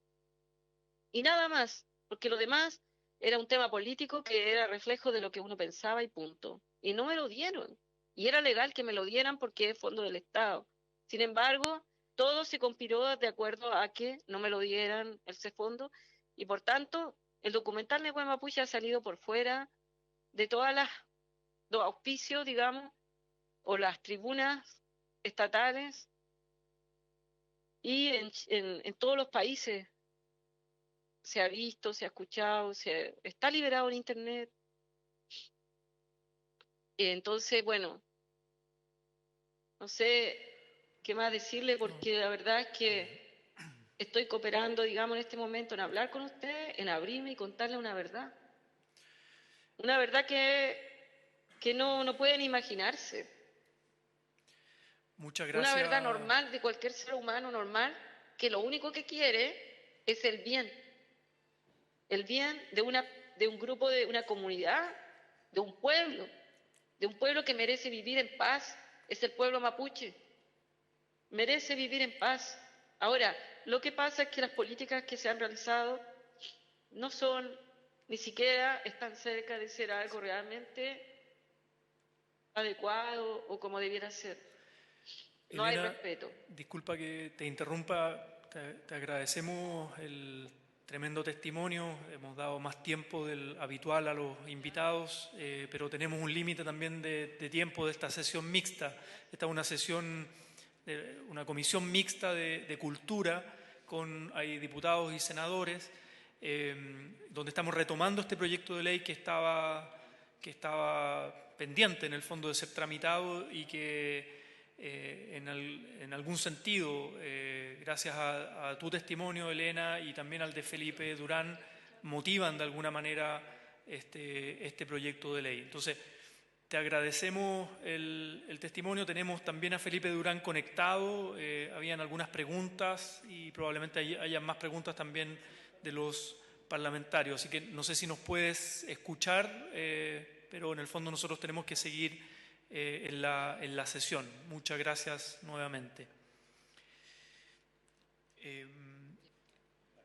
y nada más, porque lo demás era un tema político que era reflejo de lo que uno pensaba y punto. Y no me lo dieron, y era legal que me lo dieran porque es fondo del Estado. Sin embargo, todo se conspiró de acuerdo a que no me lo dieran ese fondo, Y por tanto, el documental Nehuén Mapuche ha salido por fuera de todas los auspicios, digamos, o las tribunas estatales, y en todos los países se ha visto, se ha escuchado, está liberado en Internet. Entonces, bueno, no sé qué más decirle, porque la verdad es que estoy cooperando, digamos, en este momento en hablar con usted, en abrirme y contarle una verdad. Una verdad que no pueden imaginarse. Muchas gracias. Una verdad normal de cualquier ser humano normal, que lo único que quiere es el bien. El bien de un grupo, de una comunidad, de un pueblo que merece vivir en paz. Es el pueblo mapuche. Merece vivir en paz. Ahora, lo que pasa es que las políticas que se han realizado no son, ni siquiera están cerca de ser algo realmente adecuado o como debiera ser. No Elena, hay respeto. Disculpa que te interrumpa, te agradecemos el tremendo testimonio, hemos dado más tiempo del habitual a los invitados, pero tenemos un límite también de tiempo de esta sesión mixta. Esta es una sesión, una comisión mixta de cultura, hay diputados y senadores, donde estamos retomando este proyecto de ley que estaba pendiente en el fondo de ser tramitado y que en algún sentido, gracias a tu testimonio, Elena, y también al de Felipe Durán, motivan de alguna manera este proyecto de ley. Entonces, te agradecemos el testimonio. Tenemos también a Felipe Durán conectado. Habían algunas preguntas y probablemente haya más preguntas también de los parlamentarios. Así que no sé si nos puedes escuchar, pero en el fondo nosotros tenemos que seguir en la sesión. Muchas gracias nuevamente.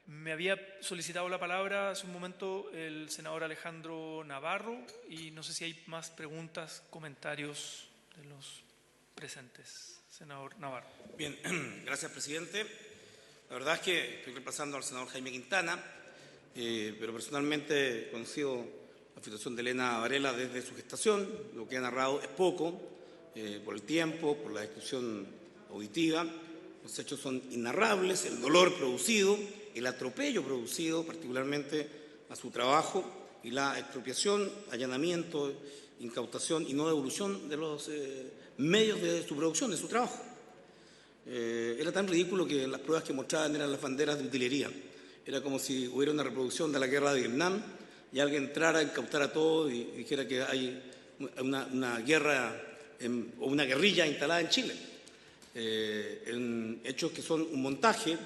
Me había solicitado la palabra hace un momento el senador Alejandro Navarro y no sé si hay más preguntas, comentarios de los presentes. Senador Navarro. Bien, gracias, presidente. La verdad es que estoy reemplazando al senador Jaime Quintana, pero personalmente he conocido la situación de Elena Varela desde su gestación. Lo que ha narrado es poco, por el tiempo, por la descripción auditiva. Los hechos son innarrables, el dolor producido, el atropello producido, particularmente a su trabajo, y la expropiación, allanamiento, incautación y no devolución de los medios de su producción, de su trabajo. Era tan ridículo que las pruebas que mostraban eran las banderas de utilería. Era como si hubiera una reproducción de la guerra de Vietnam y alguien entrara, incautara todo y dijera que hay una guerra o una guerrilla instalada en Chile. En hechos que son un montaje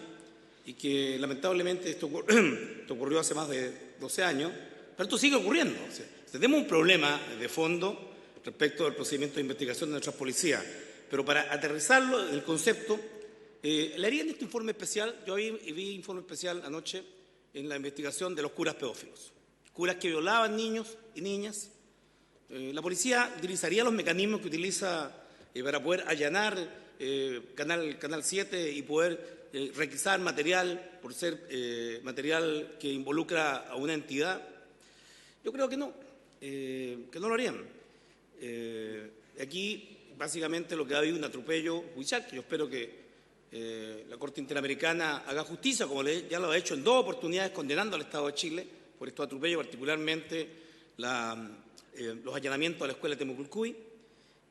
y que lamentablemente esto ocurrió hace más de 12 años, pero esto sigue ocurriendo. O sea, tenemos un problema de fondo respecto al procedimiento de investigación de nuestras policías, pero para aterrizarlo en el concepto, le haría en este informe especial. Yo vi informe especial anoche en la investigación de los curas pedófilos, curas que violaban niños y niñas. La policía utilizaría los mecanismos que utiliza para poder allanar Canal 7 y poder requisar material por ser material que involucra a una entidad. Yo creo que no lo harían. Aquí básicamente lo que ha habido un atropello judicial, que yo espero que la Corte Interamericana haga justicia, como ya lo ha hecho en 2 oportunidades, condenando al Estado de Chile por estos atropellos, particularmente los allanamientos a la escuela de Temuculcuy.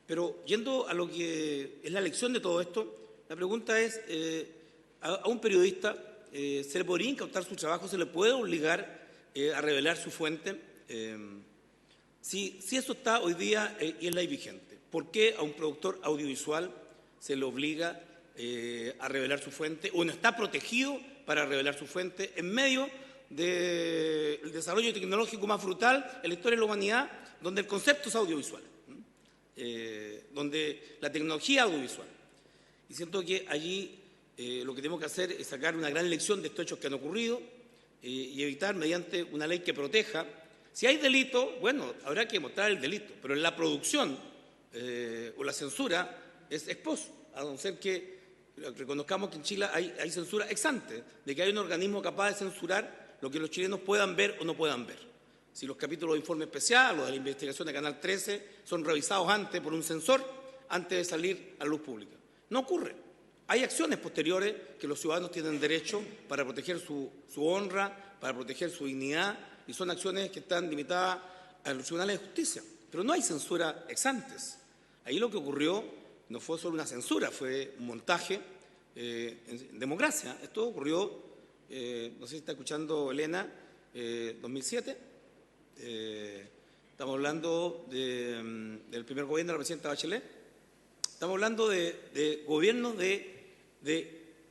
Pero yendo a lo que es la lección de todo esto, la pregunta es, a un periodista se le podría incautar su trabajo, se le puede obligar a revelar su fuente. Si eso está hoy día y es ley vigente, ¿por qué a un productor audiovisual se le obliga a revelar su fuente o no está protegido para revelar su fuente en medio del desarrollo tecnológico más brutal en la historia de la humanidad, donde el concepto es audiovisual, donde la tecnología es audiovisual? Y siento que allí lo que tenemos que hacer es sacar una gran lección de estos hechos que han ocurrido y evitar mediante una ley que proteja. Si hay delito, bueno, habrá que mostrar el delito, pero en la producción o la censura es ex post, a no ser que reconozcamos que en Chile hay censura ex ante, de que hay un organismo capaz de censurar lo que los chilenos puedan ver o no puedan ver. Si los capítulos de informe especial o de la investigación de Canal 13 son revisados antes por un censor, antes de salir a la luz pública. No ocurre. Hay acciones posteriores que los ciudadanos tienen derecho para proteger su honra, para proteger su dignidad, y son acciones que están limitadas a los tribunales de justicia. Pero no hay censura ex antes. Ahí lo que ocurrió no fue solo una censura, fue un montaje en democracia. Esto ocurrió, no sé si está escuchando Elena, 2007. Estamos hablando del primer gobierno de la presidenta Bachelet. Estamos hablando de gobiernos de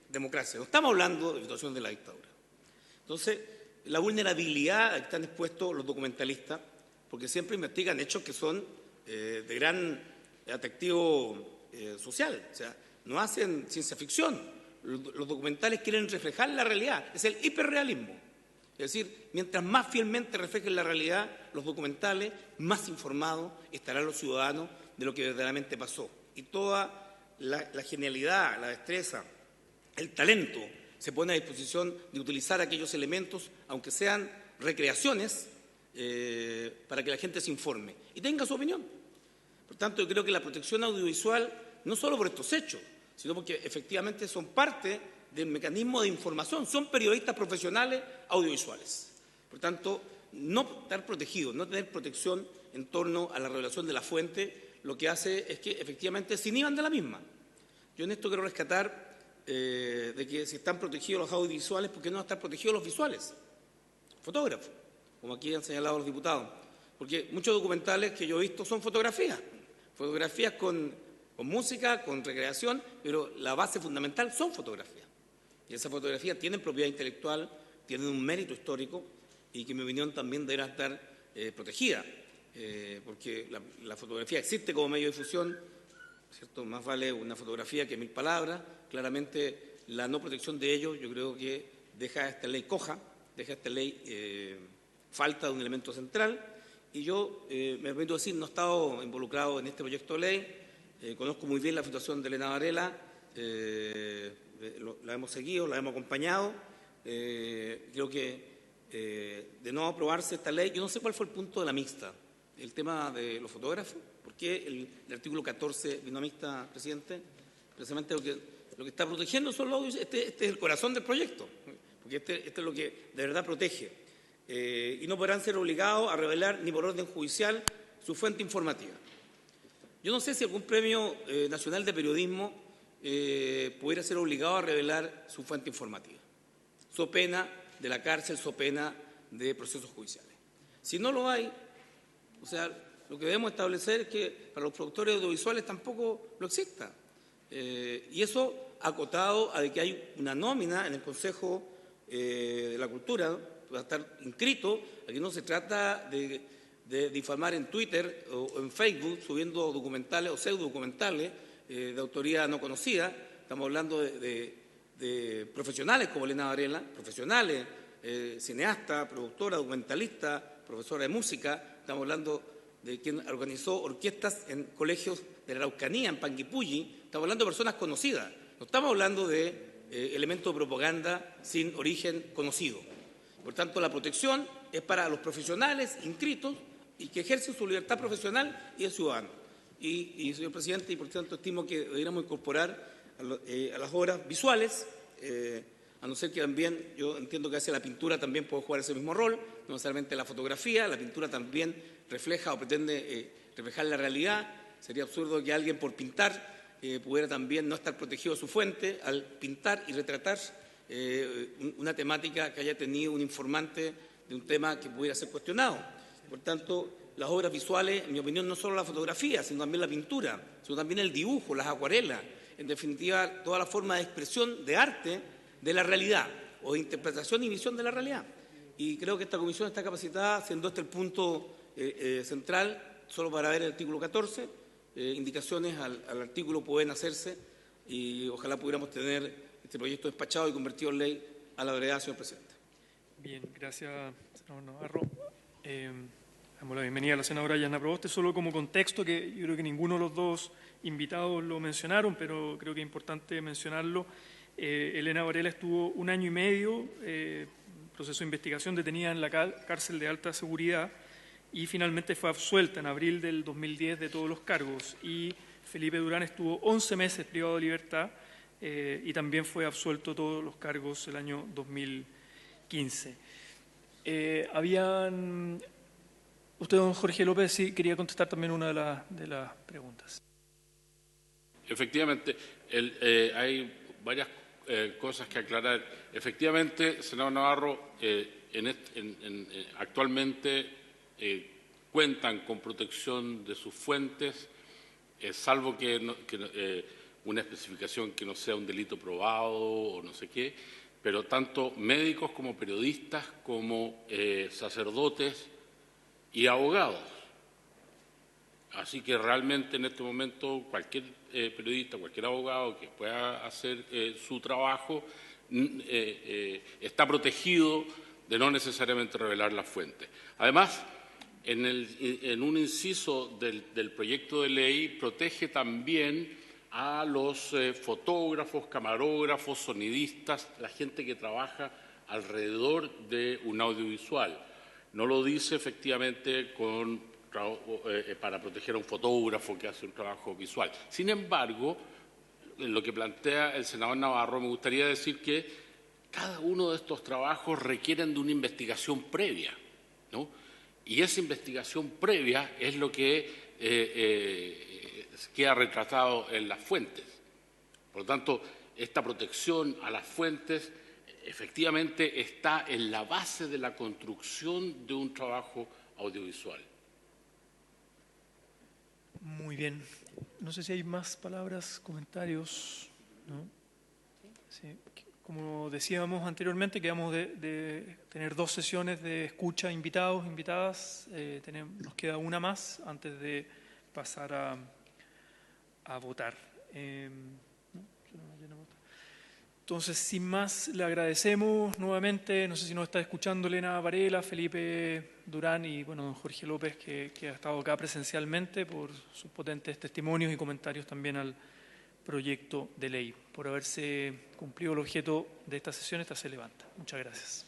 democracia. No estamos hablando de situación de la dictadura. Entonces, la vulnerabilidad a que están expuestos los documentalistas, porque siempre investigan hechos que son de gran atractivo social. O sea, no hacen ciencia ficción. Los documentales quieren reflejar la realidad. Es el hiperrealismo. Es decir, mientras más fielmente reflejen la realidad los documentales, más informados estarán los ciudadanos de lo que verdaderamente pasó. Y toda la genialidad, la destreza, el talento se pone a disposición de utilizar aquellos elementos, aunque sean recreaciones, para que la gente se informe y tenga su opinión. Por tanto, yo creo que la protección audiovisual, no solo por estos hechos, sino porque efectivamente son parte del mecanismo de información, son periodistas profesionales audiovisuales. Por tanto, no estar protegidos, no tener protección en torno a la revelación de la fuente, lo que hace es que efectivamente se inhiban de la misma. Yo en esto quiero rescatar de que si están protegidos los audiovisuales, ¿por qué no están protegidos los visuales? Fotógrafos, como aquí han señalado los diputados. Porque muchos documentales que yo he visto son fotografías con música, con recreación, pero la base fundamental son fotografías. Y esas fotografías tienen propiedad intelectual, tienen un mérito histórico y que en mi opinión también deberá estar protegida, porque la fotografía existe como medio de difusión, ¿cierto? Más vale una fotografía que 1000 palabras. Claramente la no protección de ellos yo creo que deja esta ley coja, deja esta ley falta de un elemento central. Y yo, me permito decir, no he estado involucrado en este proyecto de ley, conozco muy bien la situación de Elena Varela, la hemos seguido, la hemos acompañado. Creo que de no aprobarse esta ley, yo no sé cuál fue el punto de la mixta, el tema de los fotógrafos. ¿Por qué el artículo 14 vino a mixta, presidente? Precisamente lo que está protegiendo son los audios. Este es el corazón del proyecto, porque este es lo que de verdad protege. Y no podrán ser obligados a revelar ni por orden judicial su fuente informativa. Yo no sé si algún premio nacional de periodismo pudiera ser obligado a revelar su fuente informativa, so pena de la cárcel, so pena de procesos judiciales. Si no lo hay, o sea, lo que debemos establecer es que para los productores audiovisuales tampoco lo exista. Y eso acotado a de que hay una nómina en el Consejo de la Cultura, va a estar inscrito. Aquí no se trata de difamar en Twitter o en Facebook subiendo documentales o pseudodocumentales de autoría no conocida. Estamos hablando de profesionales como Elena Varela, profesionales, cineasta, productora, documentalista, profesora de música. Estamos hablando de quien organizó orquestas en colegios de la Araucanía, en Panguipulli. Estamos hablando de personas conocidas. No estamos hablando de elementos de propaganda sin origen conocido. Por tanto, la protección es para los profesionales inscritos y que ejercen su libertad profesional y de ciudadano. Y señor presidente, y por tanto estimo que deberíamos incorporar a las obras visuales, a no ser que también, yo entiendo que hacia la pintura también puede jugar ese mismo rol, no necesariamente la fotografía, la pintura también refleja o pretende reflejar la realidad. Sería absurdo que alguien por pintar pudiera también no estar protegido de su fuente al pintar y retratar una temática que haya tenido un informante de un tema que pudiera ser cuestionado. Por tanto, las obras visuales, en mi opinión, no solo la fotografía, sino también la pintura, sino también el dibujo, las acuarelas, en definitiva, toda la forma de expresión de arte de la realidad o de interpretación y visión de la realidad. Y creo que esta comisión está capacitada, siendo este el punto central, solo para ver el artículo 14, indicaciones al artículo pueden hacerse y ojalá pudiéramos tener este proyecto despachado y convertido en ley a la brevedad, señor presidente. Bien, gracias, senador Navarro. Damos la bienvenida a la senadora Yana Proboste. Solo como contexto, que yo creo que ninguno de los dos invitados lo mencionaron, pero creo que es importante mencionarlo. Elena Varela estuvo 1 año y medio proceso de investigación, detenida en la cárcel de alta seguridad, y finalmente fue absuelta en abril del 2010 de todos los cargos. Y Felipe Durán estuvo 11 meses privado de libertad y también fue absuelto de todos los cargos el año 2015. Usted, don Jorge López, sí quería contestar también una de las preguntas. Efectivamente, hay varias cosas que aclarar. Efectivamente, senador Navarro, actualmente cuentan con protección de sus fuentes, salvo que una especificación que no sea un delito probado o no sé qué, pero tanto médicos como periodistas, como sacerdotes y abogados. Así que realmente en este momento cualquier periodista, cualquier abogado que pueda hacer su trabajo está protegido de no necesariamente revelar las fuentes. Además, en un inciso del proyecto de ley protege también a los fotógrafos, camarógrafos, sonidistas, la gente que trabaja alrededor de un audiovisual. No lo dice efectivamente para proteger a un fotógrafo que hace un trabajo visual. Sin embargo, en lo que plantea el senador Navarro, me gustaría decir que cada uno de estos trabajos requieren de una investigación previa, ¿no? Y esa investigación previa es lo que queda retratado en las fuentes. Por lo tanto, esta protección a las fuentes efectivamente está en la base de la construcción de un trabajo audiovisual. Muy bien. No sé si hay más palabras, comentarios, ¿no? Sí. Como decíamos anteriormente, quedamos de tener 2 sesiones de escucha invitados, invitadas. Nos queda una más antes de pasar a votar. Entonces, sin más, le agradecemos nuevamente, no sé si nos está escuchando Elena Varela, Felipe Durán y bueno, don Jorge López, que ha estado acá presencialmente, por sus potentes testimonios y comentarios también al proyecto de ley. Por haberse cumplido el objeto de esta sesión, esta se levanta. Muchas gracias.